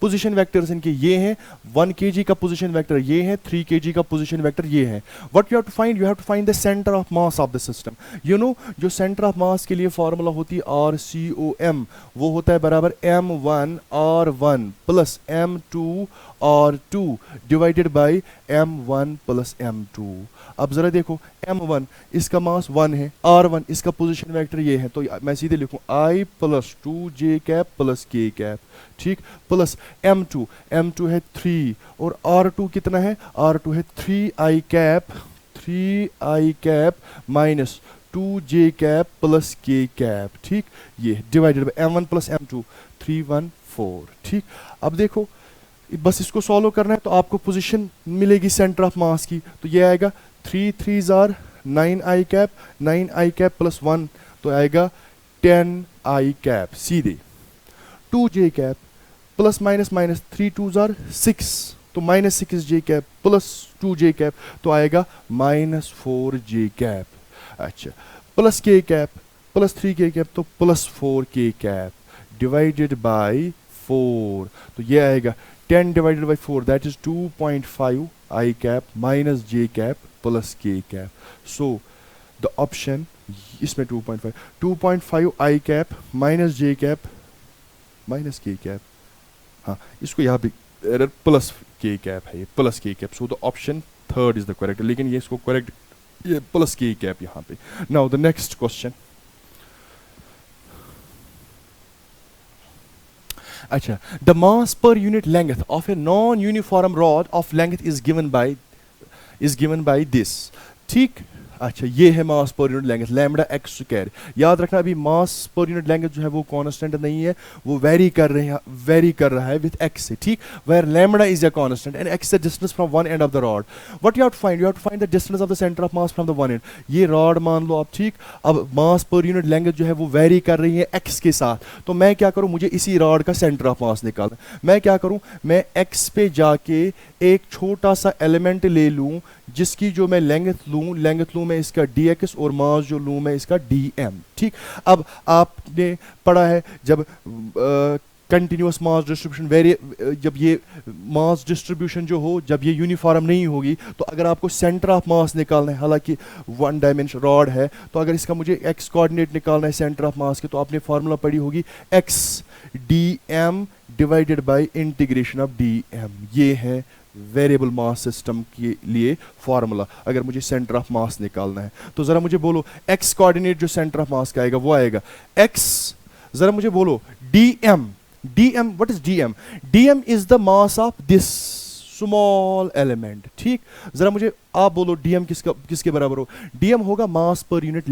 S1: पोजीशन वेक्टर्स इनके ये हैं, 1 kg का पोजीशन वेक्टर ये है, 3 kg का पोजीशन वेक्टर ये है। What you have to find, you have to find the centre of mass of the system. You know जो सेंटर ऑफ मास के लिए फॉर्मूला होती है RCOM, वो होता है बराबर M1 R1 plus M2 R2 divided by M1 plus M2। अब जरा देखो, M1 इसका मास 1 है, R1 इसका पोजीशन वेक्टर ये है, तो मैं सीधे लिखूं I plus 2j cap plus k cap, ठीक, प्लस M2 है 3 और R2 कितना है, R2 है 3i cap minus 2j cap plus k cap, ठीक, ये divided by M1 plus M2 314, ठीक। अब देखो बस इसको सॉल्व करना है तो आपको पोजीशन मिलेगी सेंटर ऑफ मास की, तो ये आएगा 3 3s are 9i cap plus 1 तो आएगा 10i कैप, सीधे 2j cap plus minus 3 2s are 6 तो minus 6j cap plus 2j cap तो आएगा माइनस 4j कैप। अच्छा, plus k cap plus 3k cap तो plus 4k cap divided by 4, तो ये आएगा 10 divided by 4 that is 2.5 i cap minus j cap plus k cap. So the option, इसमें 2.5 i cap minus j cap minus k cap, हाँ इसको यहाँ पे एरर प्लस k कैप है, ये plus k cap. So the option third is the correct, लेकिन ये इसको करेक्ट, ये प्लस k कैप यहाँ पे। Now the next question. अच्छा, the mass per unit length of a non uniform rod of length is given by this, ठीक। अच्छा, ये है mass per unit length lambda x square. याद रखना अभी मास पर यूनिट लेंथ जो है वो कांस्टेंट नहीं है, वो वेरी कर रहा है विद एक्स से, ठीक, where lambda is a constant and X the distance from one end of the rod. What you have to find the distance of the centre of mass from the one end. ये रॉड मान लो आप, ठीक। अब मास पर यूनिट लेंथ जो है वो वेरी कर रही है एक्स के साथ, तो मैं क्या करूं, मुझे इसी रॉड का सेंटर ऑफ मास निकालना। मैं क्या करूं, मैं एक्स पे जाके एक छोटा सा एलिमेंट ले लूं जिसकी जो मैं लेंथ लूं मैं इसका dx और मास जो लूं मैं इसका dm, ठीक। अब आपने पढ़ा है जब कंटिन्यूस मास डिस्ट्रीब्यूशन जब ये मास डिस्ट्रीब्यूशन जो हो, जब ये यूनिफॉर्म नहीं होगी, तो अगर आपको सेंटर ऑफ मास निकालना है, हालांकि 1 डायमेंशन रॉड है, तो अगर इसका मुझे एक्स कोऑर्डिनेट निकालना है सेंटर ऑफ मास के, तो आपने फार्मूला पढ़ी होगी x dm divided by integration of dm। ये है वेरिएबल मास सिस्टम के लिए फार्मूला अगर मुझे सेंटर ऑफ मास निकालना है। तो जरा मुझे बोलो एक्स कोऑर्डिनेट जो सेंटर ऑफ मास का आएगा वो आएगा x, जरा मुझे बोलो dm what is dm? dm is the mass of this small element, ठीक। जरा मुझे आप बोलो dm किसके बराबर हो? dm होगा मास पर यूनिट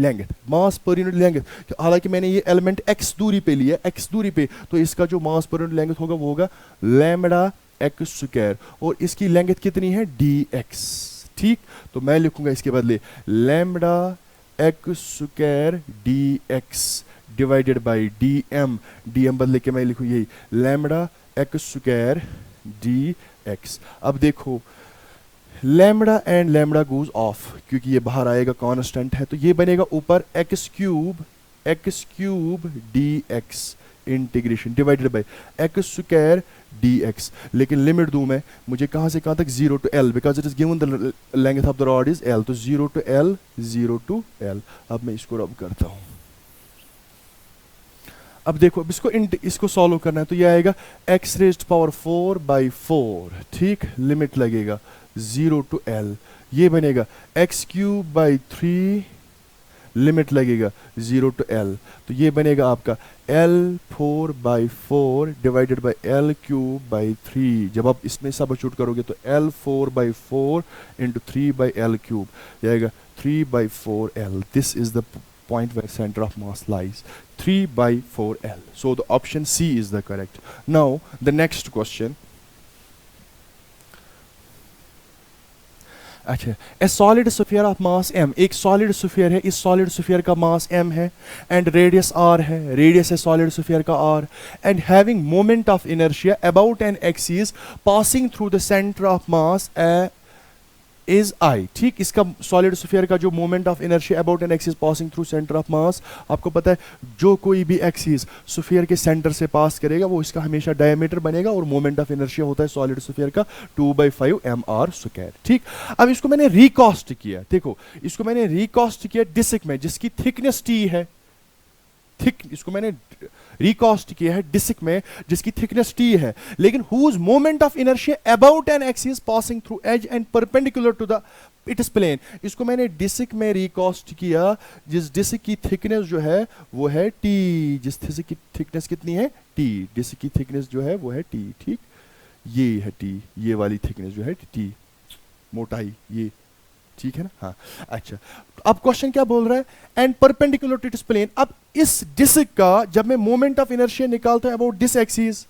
S1: लेंथ। हालांकि मैंने ये एलिमेंट x दूरी पे लिया, x दूरी पे, तो इसका जो मास पर यूनिट लेंथ होगा वो होगा लैम्डा एक्स स्क्वायर और इसकी लेंथ कितनी है dx, ठीक। तो मैं लिखूंगा इसके बदले lambda x square dx divided by dm बदले के मैं लिखूं यही lambda x square D x. अब देखो lambda and lambda goes off, क्योंकि ये बाहर आएगा कांस्टेंट है, तो ये बनेगा ऊपर x cube D x integration divided by x square D x. लेकिन लिमिट दूं मैं, मुझे कहां से कहां तक, 0 to L, because it is given the length of the rod is L, तो 0 to L, 0 to L। अब मैं इसको रब करता हूं। अब देखो, अब इसको सॉल्व करना है, तो ये आएगा x रेज्ड पावर 4/4, ठीक, लिमिट लगेगा 0 to L, ये बनेगा x क्यूब बाई 3, लिमिट लगेगा 0 to L, तो ये बनेगा आपका L4/4 divided by L cube by 3। जब आप इसमें सब्स्टिट्यूट करोगे तो L4/4 इंटू 3/L क्यूब, ये आएगा 3/4L। This is the point where center of mass lies, 3/4L. So the option C is the correct. Now the next question. अच्छा, a solid sphere of mass m, एक solid sphere है, इस solid sphere का mass m है and radius r है, radius है solid sphere का r, and having moment of inertia about an axis passing through the center of mass is I, ठीक। इसका सॉलिड स्फीयर का जो moment of inertia about an axis passing through centre of मास, आपको पता है जो कोई भी एक्सिस स्फीयर के सेंटर से पास करेगा वो इसका हमेशा डायमीटर बनेगा, और मोमेंट ऑफ इनर्शिया होता है सॉलिड स्फीयर का 2/5 mr², ठीक। अब इसको मैंने रिकॉस्ट किया, देखो इसको मैंने रिकॉस्ट किया डिस्क में जिसकी थिकनेस t है, इसको मैंने रिकॉस्ट किया है डिस्क में जिसकी थिकनेस t है, लेकिन whose moment of inertia about an axis passing through edge and perpendicular to the it is plane. इसको मैंने डिस्क में रिकॉस्ट किया जिस डिस्क की थिकनेस जो है वो है t, जिस डिस्क की थिकनेस कितनी है t, डिस्क की थिकनेस जो है वो है t, ठीक, ये है t, ये वाली थिकनेस जो है t, मोटाई ये, ठीक है ना, हाँ। अच्छा, अब क्वेश्चन क्या बोल रहा है, and perpendicular to its plane. अब इस डिस्क का जब मैं मोमेंट ऑफ इनर्शिया निकालता हूं about this axis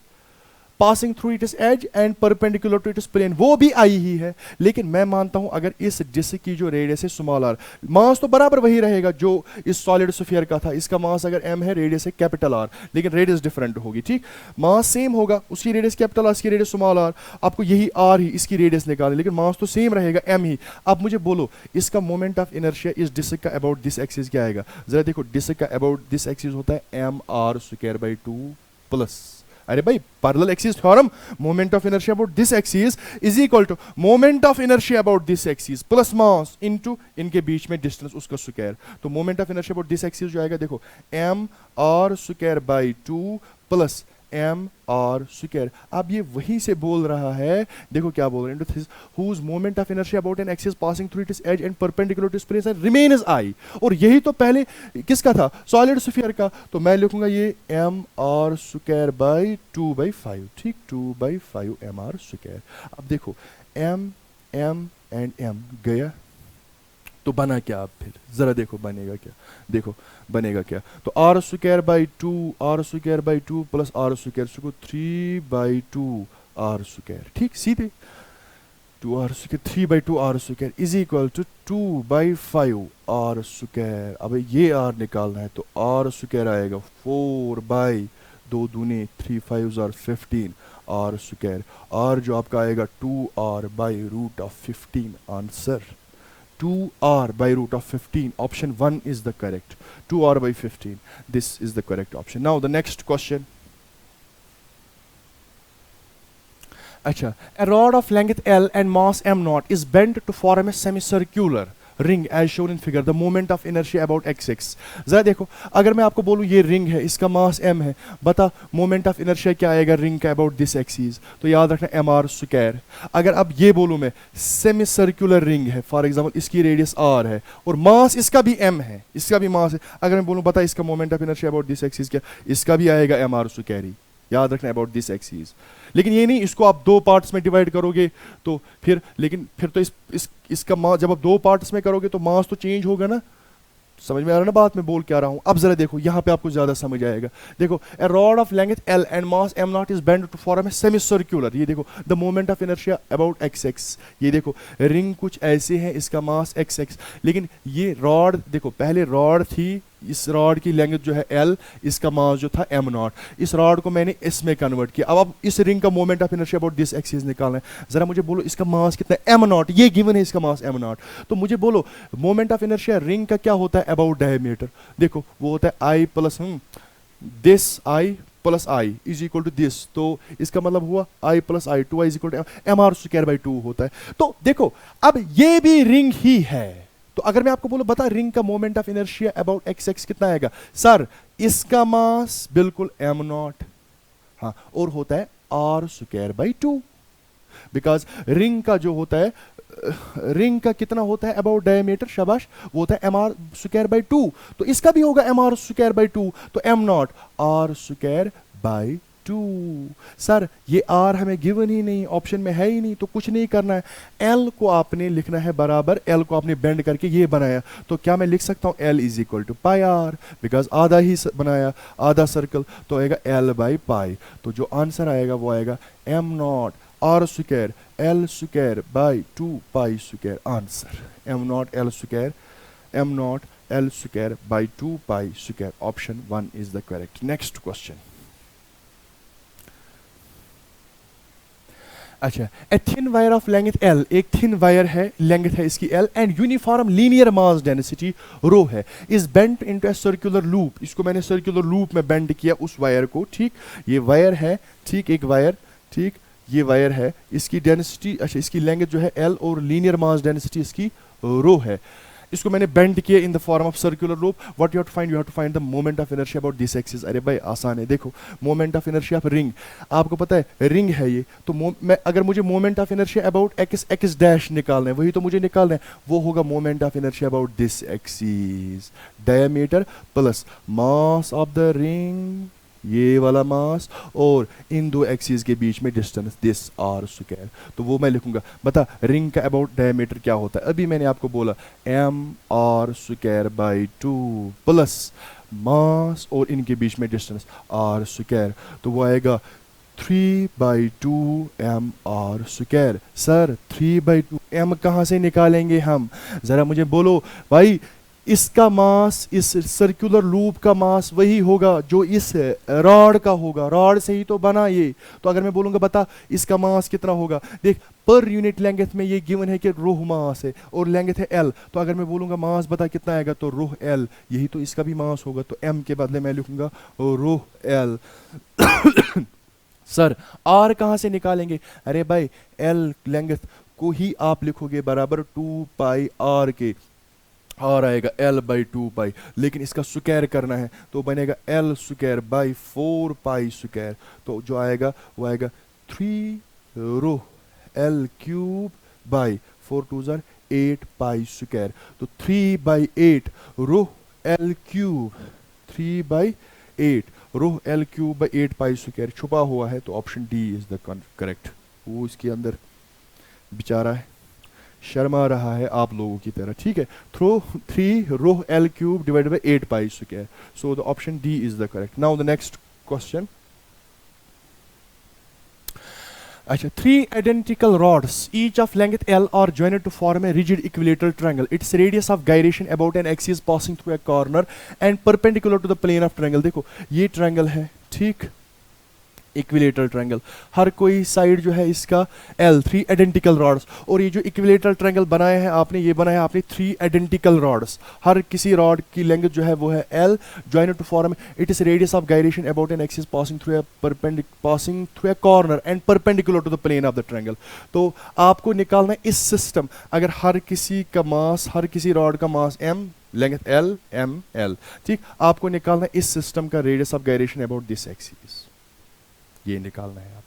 S1: passing through its edge and perpendicular to its plane, वो भी आई ही है, लेकिन मैं मानता हूं अगर इस डिस्क की जो रेडियस है स्मॉल r, मास तो बराबर वही रहेगा जो इस सॉलिड स्फीयर का था, इसका मास अगर m है, रेडियस है कैपिटल R, लेकिन रेडियस डिफरेंट होगी, ठीक। मास सेम होगा, उसकी रेडियस कैपिटल R, इसकी रेडियस स्मॉल r, आपको यही r ही इसकी रेडियस निकालनी, लेकिन मास तो सेम रहेगा m ही। अब मुझे बोलो इसका मोमेंट ऑफ इनर्शिया इस डिस्क का अबाउट दिस एक्सिस क्या आएगा, जरा देखो, डिस्क का अबाउट दिस एक्सिस होता है mr²/2 प्लस, अरे भाई parallel axis theorem, moment of inertia about this axis is equal to moment of inertia about this axis plus mass into इनके बीच में डिस्टेंस उसका स्क्वायर, तो moment of inertia about this axis जो आएगा देखो mr²/2 प्लस mr²। अब ये वहीं से बोल रहा है, देखो क्या बोल रहे हैं, whose moment of inertia about an axis passing through its edge and perpendicular to its plane remain is I, और यही तो पहले किसका था, सॉलिड स्फीयर का, तो मैं लिखूंगा ये mr²/2/5, ठीक, 2/5 mr²। अब देखो m एंड m गया, तो बना क्या, आप फिर जरा देखो बनेगा क्या, देखो बनेगा क्या, तो r²/2 प्लस r², इसको 3/2 r², ठीक, सीधे 2r², 3/2 r² is equal to 2/5 r²। अब ये r निकालना है तो r² आएगा 4/2 दूनी 3 5 15 r², r जो आपका आएगा 2r/√15, answer 2r/√15, option 1 is the correct, 2r/15, this is the correct option. Now the next question. Acha, a rod of length L and mass m0 is bent to form a semicircular ring as shown in figure. The moment of inertia about x6. जरा देखो, अगर मैं आपको बोलूँ ये रिंग है, इसका मास m है, बता मोमेंट ऑफ इनर्शिया क्या आएगा रिंग का अबाउट दिस एक्सिस, तो याद रखना mr²। अगर अब ये बोलूँ मैं सेमी सर्कुलर रिंग है, फॉर एग्जांपल इसकी रेडियस r है और मास इसका भी m है, इसका भी मास है, अगर मैं बोलूँ बता इसका moment of inertia about this axis क्या, इसका भी आएगा mr², याद रखना अबाउट दिस एक्सिस। लेकिन ये नहीं, इसको आप दो पार्ट्स में डिवाइड करोगे तो फिर, लेकिन फिर तो इसका मास जब आप दो पार्ट्स में करोगे तो मास तो चेंज होगा ना, समझ में आ रहा है ना बात मैं बोल क्या रहा हूं। अब जरा देखो यहाँ पे आपको ज्यादा समझ आएगा, देखो a rod of length L and mass m0 is bend to form a semi circular, ये देखो the moment of inertia about x6, ये देखो रिंग कुछ ऐसे है, इसका मास x6, लेकिन ये रॉड देखो पहले रॉड थी इस रॉड की लेंथ जो है L, इसका मास जो था m0, इस रॉड को मैंने इसमें कन्वर्ट किया। अब इस रिंग का moment of inertia about this axis निकालना है। जरा मुझे बोलो इसका मास कितना है, m0, ये गिवन है इसका मास m0। तो मुझे बोलो मोमेंट ऑफ इनर्शिया रिंग का क्या होता है अबाउट डायमीटर, देखो वो होता है I plus this I plus I is equal to this, तो इसका मतलब हुआ I plus I, 2I is equal to mr²/2 होता है। तो देखो अब ये भी रिंग ही है, तो अगर मैं आपको बोलूं बता रिंग का moment of inertia about x कितना आएगा, सर इसका मास बिल्कुल m0, हाँ, और होता है r²/2, बिकॉज रिंग का जो होता है, रिंग का कितना होता है अबाउट डायमीटर, शाबाश, वो होता है mr²/2, तो इसका भी होगा mr²/2, तो m0 r²/2। सर ये r हमें गिवन ही नहीं, ऑप्शन में है ही नहीं, तो कुछ नहीं करना है, l को आपने लिखना है बराबर, l को आपने बेंड करके ये बनाया, तो क्या मैं लिख सकता हूं l is equal to pi r, because आधा ही बनाया, आधा सर्कल, तो आएगा l/पाई। तो जो आंसर आएगा वो आएगा m0 r² l²/2 pi, answer m0 l²/2 pi, option 1 is the correct. Next question. अच्छा, a thin wire of length L, एक थिन वायर है, लेंथ है इसकी L, and uniform linear mass density rho है, is bent into a circular loop, इसको मैंने सर्कुलर लूप में बेंड किया उस वायर को, ठीक, ये वायर है, ठीक, एक वायर, ठीक, ये वायर है, इसकी डेंसिटी, अच्छा इसकी लेंथ जो है L और लीनियर मास डेंसिटी इसकी रो है, इसको मैंने बेंड किया in the form of circular loop. What you have to find the moment of inertia about this axis. अरे भाई आसान है, देखो moment of inertia of ring, आपको पता है रिंग है ये, तो मैं अगर मुझे moment of inertia about x dash निकालना है, वही तो मुझे निकालना है, वो होगा moment of inertia about this axis, diameter plus mass of the ring, ये वाला मास, और इन दो एक्सिस के बीच में डिस्टेंस दिस r², तो वो मैं लिखूंगा। बता रिंग का अबाउट डायमीटर क्या होता है, अभी मैंने आपको बोला mr²/2 प्लस मास और इनके बीच में डिस्टेंस r², तो वो आएगा 3/2 mr²। सर 3/2 m कहाँ से निकालेंगे हम, जरा मुझे बोलो भाई। इसका मास, इस सर्कुलर लूप का मास वही होगा जो इस रॉड का होगा, रॉड से ही तो बना ये, तो अगर मैं बोलूंगा बता इसका मास कितना होगा, देख पर यूनिट लेंथ में ये गिवन है कि रोह मास है और लेंथ है L, तो अगर मैं बोलूंगा मास बता कितना आएगा, तो रोह L, यही तो इसका भी मास होगा, तो m के बदले मैं लिखूंगा रोह L। सर r कहाँ से निकालेंगे, अरे भाई L लेंथ को ही आप लिखोगे बराबर 2 पाई r के, r आएगा l/2 पाई, लेकिन इसका स्क्वायर करना है तो बनेगा l²/4 पाई², तो जो आएगा वो आएगा 3 रो l³/4 2 8 पाई², तो 3/8 रो l³ 3/8 रो l³/8 पाई² छुपा हुआ है, तो option D is the correct. वो इसके अंदर बेचारा है, शर्मा रहा है आप लोगों की तरह, ठीक है। Throw 3 rho l³ divided by 8 pi, so the option D is the correct. Now the next question. अच्छा, 3 identical rods each of length L are joined to form a rigid equilateral triangle. Its radius of gyration about an axis passing through a corner and perpendicular to the plane of triangle। देखो ये ट्रायंगल है, ठीक, इक्विलेटरल ट्रायंगल, हर कोई साइड जो है इसका L, 3 आइडेंटिकल रॉड्स, और ये जो इक्विलेटरल ट्रायंगल बनाया है आपने, ये बनाया आपने 3 आइडेंटिकल रॉड्स, हर किसी रॉड की लेंथ जो है वो है L, joint to form it is radius of gyration about an axis passing through a corner and perpendicular to the plane of the triangle. तो आपको निकालना है इस सिस्टम, अगर हर किसी का मास, हर किसी रॉड का mass m, length L m L, ठीक, आपको निकालना है इस सिस्टम का radius of gyration about this axis, ये निकालना है आपको।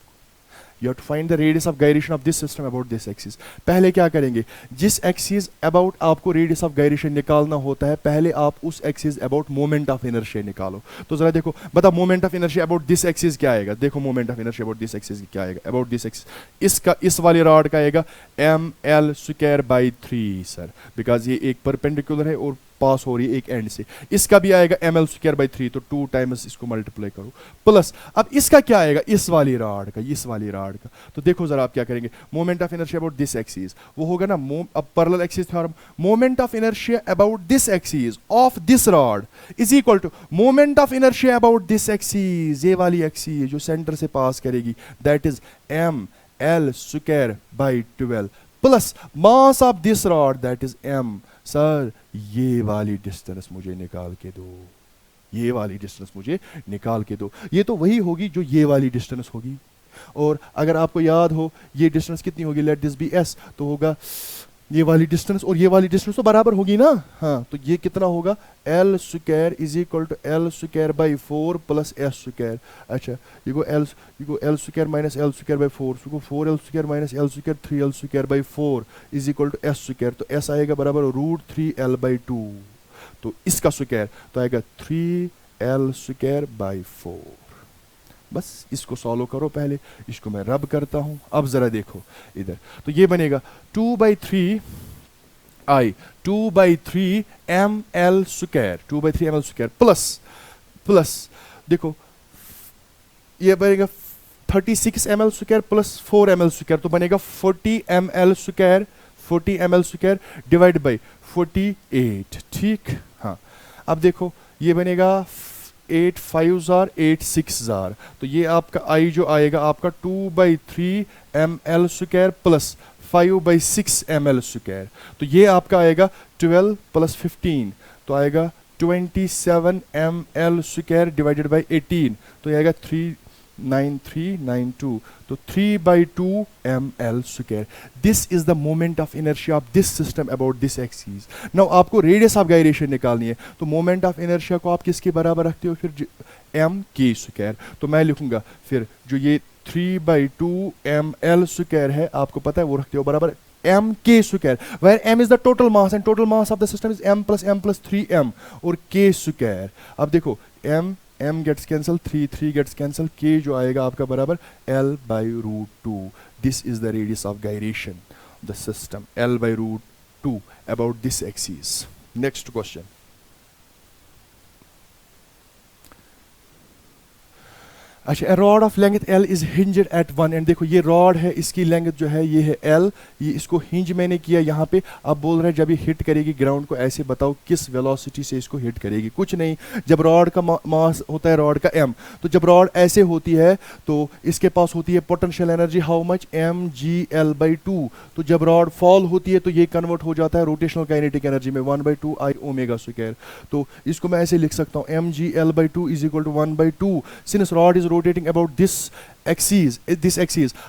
S1: You have to find the radius of gyration of this system about this axis. पहले क्या करेंगे, जिस एक्सिस अबाउट आपको रेडियस ऑफ गायरेशन निकालना होता है, पहले आप उस axis about moment of inertia निकालो। तो जरा देखो, बता moment of inertia about this axis क्या आएगा, देखो moment of inertia about this axis क्या आएगा, अबाउट दिस एक्सिस इसका, इस वाले रॉड का आएगा ml²/3 सर, बिकॉज ये एक परपेंडिकुलर है और पास हो रही है एक एंड से, इसका भी आएगा ml स्क्वायर बाई 3, तो 2 टाइम्स इसको मल्टीप्लाई करो, प्लस अब इसका क्या आएगा, इस वाली रॉड का। तो देखो जरा आप क्या करेंगे, moment of inertia about this axis, वो होगा ना अब parallel axis theorem, moment of inertia about this axis of this rod is equal to moment of inertia about this axis, ये वाली एक्सिस जो सेंटर से पास करेगी, that is ml square by 12 plus mass of this rod that is m। Sir ये वाली डिस्टेंस मुझे निकाल के दो, ये वाली डिस्टेंस मुझे निकाल के दो। ये तो वही होगी जो ये वाली डिस्टेंस होगी, और अगर आपको याद हो ये डिस्टेंस कितनी होगी, लेट दिस बी s, तो होगा ये वाली डिस्टेंस और ये वाली डिस्टेंस तो बराबर होगी ना, हाँ, तो ये कितना होगा, l square is equal to l square by 4 plus s square. अच्छा ये को l square minus l square by 4, so 4l square minus l square 3l square by 4 is equal to s square, तो s आएगा बराबर √3l बाई 2, तो इसका स्क्वायर तो आएगा 3l स्क्वायर बाई 4। बस इसको सॉल्व करो, पहले इसको मैं रब करता हूं, अब जरा देखो इधर, तो ये बनेगा 2/3 ml square, 2/3 ml square plus देखो ये बनेगा 36 ml square plus 4 ml square, तो बनेगा 40 ml स्क्वायर डिवाइड बाई 48, ठीक। हाँ अब देखो ये बनेगा 8 5 8 6, तो ये आपका आई जो आएगा आपका 2/3 ml square plus 5/6 ml square, तो ये आपका आएगा 12 प्लस 15, तो आएगा 27 ml स्क्वायर डिवाइडेड बाई 18, तो ये आएगा 39392, तो 3/2 ml square. This is the moment of inertia of this system about this axis. Now आपको रेडियस ऑफ गायरेशन निकालनी है, तो मोमेंट ऑफ इनर्शिया को आप किसके बराबर रखते हो, फिर m k स्क्वायर, तो मैं लिखूंगा फिर जो ये 3/2 ml स्क्वायर है, आपको पता है वो रखते हो बराबर m k square, where m is the total mass and total mass of the system is m plus 3m और k स्क्वायर। अब देखो m gets cancel, 3 gets cancel, k जो आएगा आपका बराबर l/√2। This is the radius of gyration the system, l/√2 about this axis. Next question, अच्छा, a rod of length L is hinged at one end, देखो ये रॉड है, इसकी लेंथ जो है ये है L, ये इसको हिंज मैंने किया यहाँ पे। अब बोल रहे हैं जब ये हिट करेगी ग्राउंड को, ऐसे बताओ किस वेलोसिटी से इसको हिट करेगी। कुछ नहीं, जब रॉड का मास होता है रॉड का m, तो जब रॉड ऐसे होती है तो इसके पास होती है potential energy how much, mgl/2, तो जब रॉड फॉल होती है तो ये कन्वर्ट हो जाता है रोटेशनल काइनेटिक एनर्जी में 1/2 I ओमेगा स्क्वायर। तो इसको मैं ऐसे लिख सकता हूँ mgl/2 is equal to 1/2, since rod is rotating about this axis,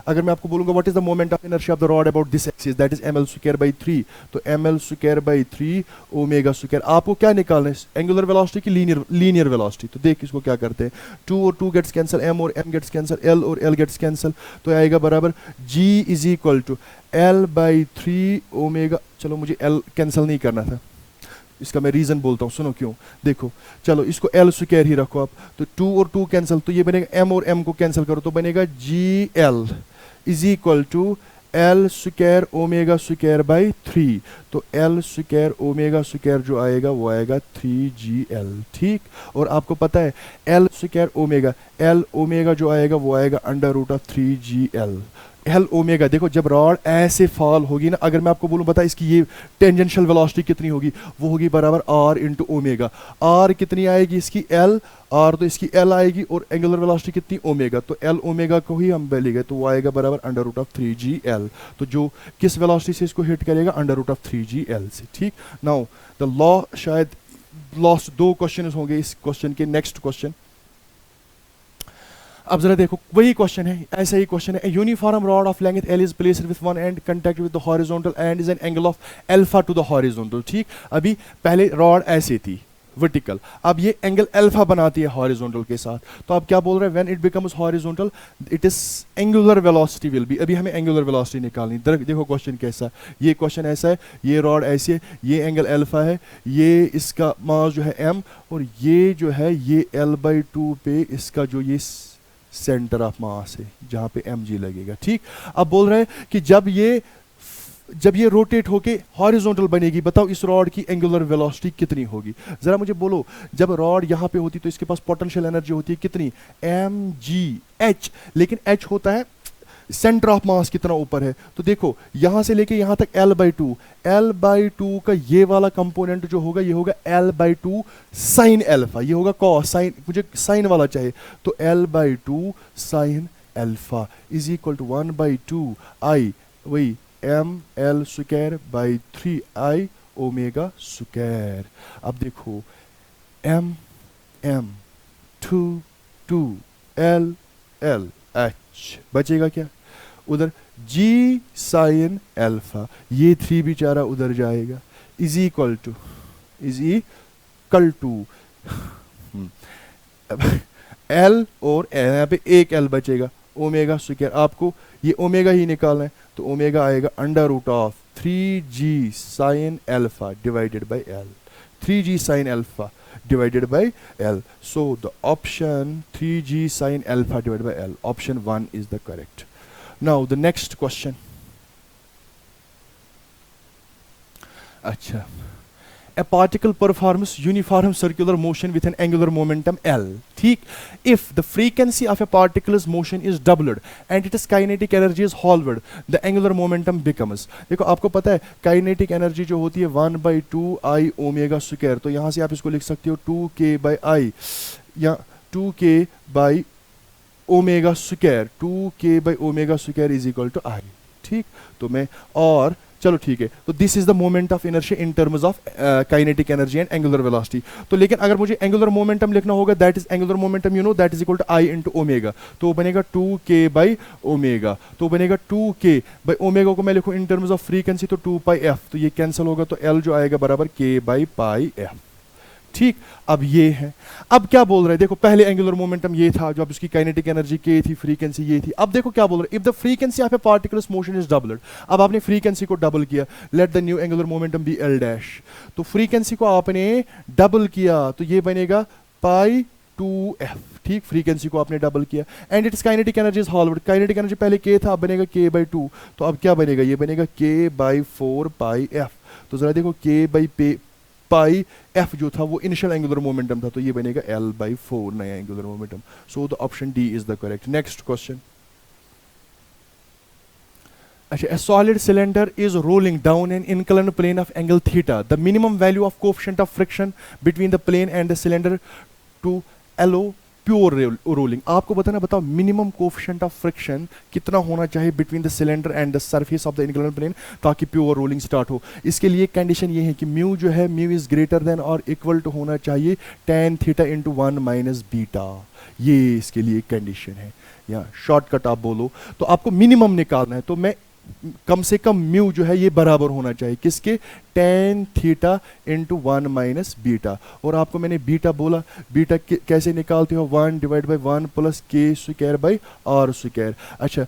S1: अगर मैं आपको बोलूंगा what is the moment of inertia of the rod about this axis, that is ml square by 3, तो ml square by 3 omega square. आपको क्या निकालना है, एंगुलर वेलोसिटी की लीनियर वेलोसिटी। तो देख इसको क्या करते हैं, 2 और 2 गेट्स कैंसिल, m और m गेट्स कैंसिल, l और l गेट्स कैंसिल, तो आएगा बराबर g is equal to l/3 omega. चलो मुझे l कैंसिल नहीं करना था, इसका मैं रीजन बोलता हूँ, सुनो क्यों। देखो चलो इसको l स्क्वायर ही रखो आप, तो 2 और 2 कैंसिल, तो ये बनेगा m और m को कैंसिल करो, तो बनेगा gl is equal to l square omega square by 3, तो l स्क्वायर ओमेगा स्क्वायर जो आएगा वो आएगा 3gl, ठीक। और आपको पता है l square omega, l omega जो आएगा वो आएगा √3gl। एल ओमेगा, देखो जब रॉड ऐसे फॉल होगी ना, अगर मैं आपको बोलूं बता इसकी ये टेंजेंशियल वेलोसिटी कितनी होगी, वो होगी बराबर r इंटू ओमेगा। r कितनी आएगी इसकी l, r तो इसकी l आएगी, और एंगुलर वेलोसिटी कितनी ओमेगा, तो l ओमेगा को ही हम ले गए, तो वो आएगा बराबर √3gl। तो जो किस वेलोसिटी से इसको हिट करेगा, √3gl से, ठीक। नाउ द लॉ, शायद लास्ट 2 क्वेश्चन होंगे इस क्वेश्चन के। नेक्स्ट क्वेश्चन, अब जरा देखो वही क्वेश्चन है, ऐसा ही क्वेश्चन है। Uniform rod of length L is placed with one and contact with the horizontal and is an angle of alpha two the horizontal, ठीक। अभी पहले रॉड ऐसे थी वर्टिकल, अब ये एंगल अल्फा बनाती है हॉरिजॉन्टल के साथ, तो अब क्या बोल रहे हैं, when it becomes horizontal it is angular velocity will be. अभी हमें एंगुलर वेलोसिटी निकालनी। देखो क्वेश्चन कैसा, ये क्वेश्चन ऐसा है, ये रॉड ऐसी है, ये एंगल अल्फा है, ये इसका मास जो है m, और ये जो है ये l/2 पे इसका जो ये सेंटर ऑफ मास है जहां पे mg लगेगा, ठीक। अब बोल रहे हैं कि जब ये जब ये रोटेट होके हॉरिजॉन्टल बनेगी, बताओ इस रॉड की एंगुलर वेलोसिटी कितनी होगी? जरा मुझे बोलो, जब रॉड यहाँ पे होती तो इसके पास पोटेंशियल एनर्जी होती है कितनी? mgh, लेकिन h होता है सेंटर ऑफ मास कितना ऊपर है। तो देखो यहां से लेके यहां तक L/2, L/2 का ये वाला कंपोनेंट जो होगा ये होगा L/2 साइन अल्फा, ये होगा कॉस, साइन मुझे साइन वाला चाहिए, तो L/2 sine alpha is equal to 1/2 I वही ml square by 3i omega square. अब देखो m 2 l l h बचेगा क्या उधर? g साइन अल्फा, ये 3 बेचारा उधर जाएगा, इज इक्वल टू l और यहाँ पे एक l बचेगा, ओमेगा स्क्वायर। आपको ये ओमेगा ही निकालना है, तो ओमेगा आएगा under root of 3g sine alpha divided by l, 3g sine alpha divided by L. So the option 3g sin alpha divided by L, option 1 is the correct. Now the next question. अच्छा, a particle performs uniform circular motion with an angular momentum L. ठीक, if the frequency of a particle's motion is doubled and its kinetic energy is halved, the angular momentum becomes, देखो आपको पता है kinetic energy जो होती है 1/2 I ओमेगा स्क्वायर, तो यहाँ से आप इसको लिख सकते हो 2k by I या 2k by omega square, 2k by omega square is equal to I। ठीक, तो मैं और चलो ठीक है, तो this is the moment of inertia in terms of kinetic energy and angular velocity. तो लेकिन अगर मुझे एंगुलर मोमेंटम लिखना होगा, that is angular momentum, you know that is equal to I into omega, तो बनेगा 2k बाई ओमेगा, तो बनेगा 2k बाई ओमेगा को मैं लिखूं इन टर्म्स ऑफ फ्रीक्वेंसी तो 2πf, तो ये कैंसिल होगा, तो l जो आएगा बराबर k बाई पाई एफ। ठीक, अब ये है, अब क्या बोल रहे हैं, देखो पहले एंगुलर मोमेंटम ये था, जो अब उसकी काइनेटिक एनर्जी k थी, फ्रीक्वेंसी ये थी। अब देखो क्या बोल रहे हैं, if the frequency of a particle's motion is doubled, अब आपने फ्रीक्वेंसी को डबल किया, let the new angular momentum be l dash, तो फ्रीक्वेंसी को आपने डबल किया तो ये बनेगा पाई 2f। ठीक, फ्रीक्वेंसी को आपने डबल किया, and its kinetic energy is halved, kinetic energy पहले k था, अब बनेगा k बाई 2, तो अब क्या बनेगा, ये बनेगा k बाई 4 पाई f। तो जरा देखो k बाई पाई एफ जो था वो इनिशियल एंगुलर मोमेंटम था, तो ये बनेगा l बाई 4 नया angular momentum. So the option D is the correct. Next question. अच्छा, a solid cylinder is rolling down an inclined plane of angle theta. The minimum value of coefficient of friction between the plane and the cylinder to allow pure rolling. आपको बताना, बताओ मिनिमम कोफिशिएंट ऑफ फ्रिक्शन कितना होना चाहिए between the cylinder and the surface of the inclined plane ताकि प्योर रोलिंग स्टार्ट हो। इसके लिए कंडीशन ये है कि म्यू जो है, म्यू इज ग्रेटर देन और इक्वल टू होना चाहिए tan theta into 1 minus beta, ये इसके लिए कंडीशन है, या शॉर्टकट आप बोलो तो आपको मिनिमम निकालना है, तो मैं कम से कम म्यू जो है ये बराबर होना चाहिए किसके, tan theta into 1 minus beta. और आपको मैंने बीटा बोला, बीटा कैसे निकालते हो, 1 divide by 1 plus k square by r square. अच्छा,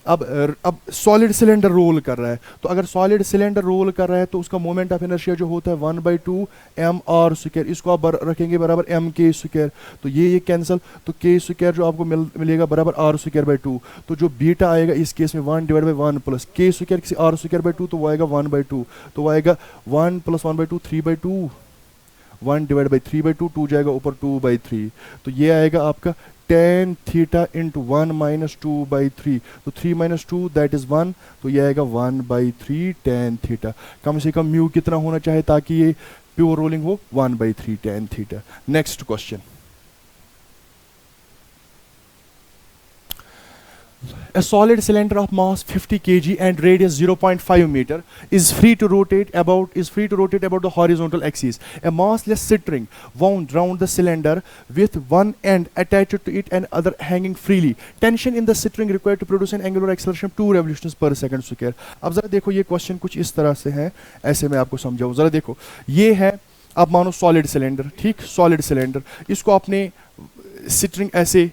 S1: अब सॉलिड सिलेंडर रोल कर रहा है, तो अगर सॉलिड सिलेंडर रोल कर रहा है तो उसका मोमेंट ऑफ इनर्शिया जो होता है 1/2 mr स्क्वायर, इसको आप रखेंगे बराबर mk स्क्वायर, तो ये कैंसिल, तो k स्क्वायर जो आपको मिलेगा बराबर r स्क्वायर बाई 2, तो जो बीटा आएगा इस केस में 1 divide by 1 plus k square किसी r स्क्वायर बाई 2, तो वो आएगा 1/2, तो वो आएगा 1 प्लस 1/2 3/2, 1 डिवाइड बाई 3/2, 2 जाएगा ऊपर 2/3, तो ये आएगा आपका tan थीटा इंटू 1 माइनस 2/3, तो 3 माइनस 2 दैट इज 1, तो ये आएगा 1/3 tan थीटा। कम से कम म्यू कितना होना चाहिए ताकि ये प्योर रोलिंग हो, 1/3 tan theta. Next question. A solid cylinder of mass 50 kg and radius 0.5 meter is free to rotate about the horizontal axis. A massless string wound round the cylinder with one end attached to it and other hanging freely. Tension in the string required to produce an angular acceleration of 2 revolutions per second square. अब जरा देखो ये क्वेश्चन कुछ इस तरह से है, ऐसे मैं आपको समझाऊं। जरा देखो, ये है आप मानो सॉलिड सिलेंडर, ठीक, सॉलिड सिलेंडर, इसको आपने स्ट्रिंग ऐसे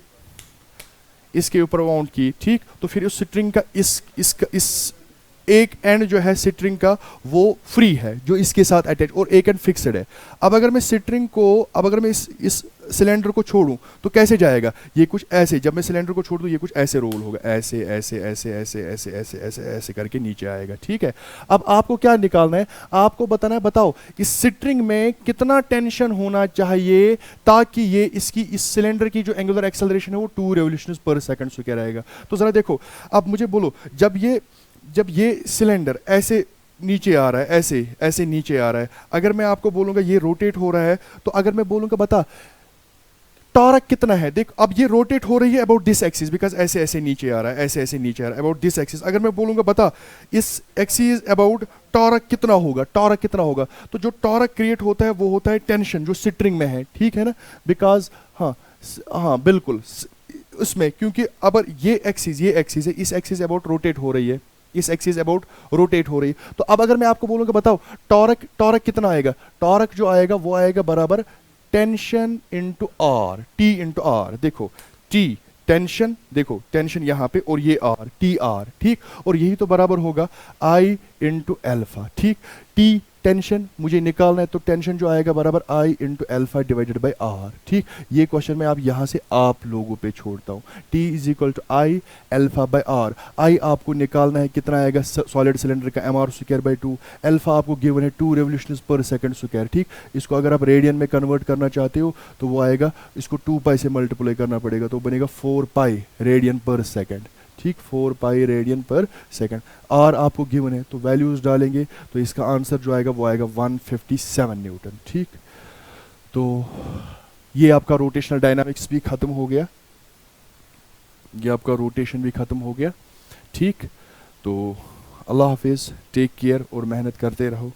S1: इसके ऊपर वाउंड की, ठीक, तो फिर उस स्ट्रिंग का इस एक एंड जो है स्ट्रिंग का वो फ्री है जो इसके साथ अटैच, और एक एंड फिक्स्ड है। अब अगर मैं स्ट्रिंग को, अब अगर मैं इस सिलेंडर को छोड़ूं तो कैसे जाएगा, ये कुछ ऐसे, जब मैं सिलेंडर को छोड़ दूं ये कुछ ऐसे रोल होगा, ऐसे ऐसे ऐसे ऐसे ऐसे ऐसे ऐसे ऐसे करके नीचे आएगा, ठीक है। अब आपको क्या निकालना है, आपको बताना है, बताओ इस स्ट्रिंग में कितना टेंशन होना चाहिए ताकि ये इसकी इस सिलेंडर की जो एंगुलर एक्सेलरेशन है वो 2 रेवोल्यूशंस पर सेकंड से क्या रहेगा। तो जरा देखो, अब मुझे बोलो, जब ये सिलेंडर ऐसे नीचे आ रहा है, ऐसे ऐसे नीचे आ रहा है, अगर मैं आपको बोलूंगा ये रोटेट हो रहा है, तो अगर मैं बोलूंगा बता टॉर्क कितना है, देख अब ये रोटेट हो रही है अबाउट दिस एक्सिस, बिकॉज ऐसे ऐसे नीचे आ रहा है, ऐसे ऐसे नीचे आ रहा है अबाउट दिस एक्सिस। अगर मैं बोलूंगा बता इस एक्सिस अबाउट टॉर्क कितना होगा, टॉर्क कितना होगा, तो जो टॉर्क क्रिएट होता है वो होता है टेंशन जो स्ट्रिंग में है, ठीक है ना, बिकॉज हाँ हाँ बिल्कुल उसमें, क्योंकि अब ये एक्सिस है, इस एक्सिस अबाउट रोटेट हो रही है, इस एक्सिस अबाउट रोटेट हो रही है। तो अब अगर मैं आपको बोलूंगा बताओ टॉर्क कितना आएगा, टॉर्क जो आएगा वो आएगा बराबर tension into R, T into R. देखो टी टेंशन, देखो टेंशन यहाँ पे और ये आर, टी आर, ठीक, और यही तो बराबर होगा आई इंटू एल्फा, ठीक। टी टेंशन मुझे निकालना है, तो टेंशन जो आएगा बराबर I into alpha divided by R, ठीक। ये क्वेश्चन मैं आप यहाँ से आप लोगों पे छोड़ता हूँ, T is equal to I alpha by R. I आपको निकालना है कितना आएगा सॉलिड सिलेंडर का M R square by 2, alpha आपको गिवन है 2 रेवोल्यूशंस पर सेकंड स्क्वायर, ठीक। इसको अगर आप रेडियन में कन्वर्ट करना चाहते हो तो वो आएगा, इसको 2 पाई से मल्टीप्लाई करना पड़ेगा, तो बनेगा 4 पाई रेडियन पर सेकंड, ठीक, 4 पाई रेडियन पर सेकंड। आर आपको गिवन है तो वैल्यूज डालेंगे तो इसका आंसर जो आएगा वो आएगा 157 न्यूटन, ठीक। तो ये आपका रोटेशनल डायनामिक्स भी खत्म हो गया, ये आपका रोटेशन भी खत्म हो गया, ठीक। तो अल्लाह हाफिज़, टेक केयर और मेहनत करते रहो।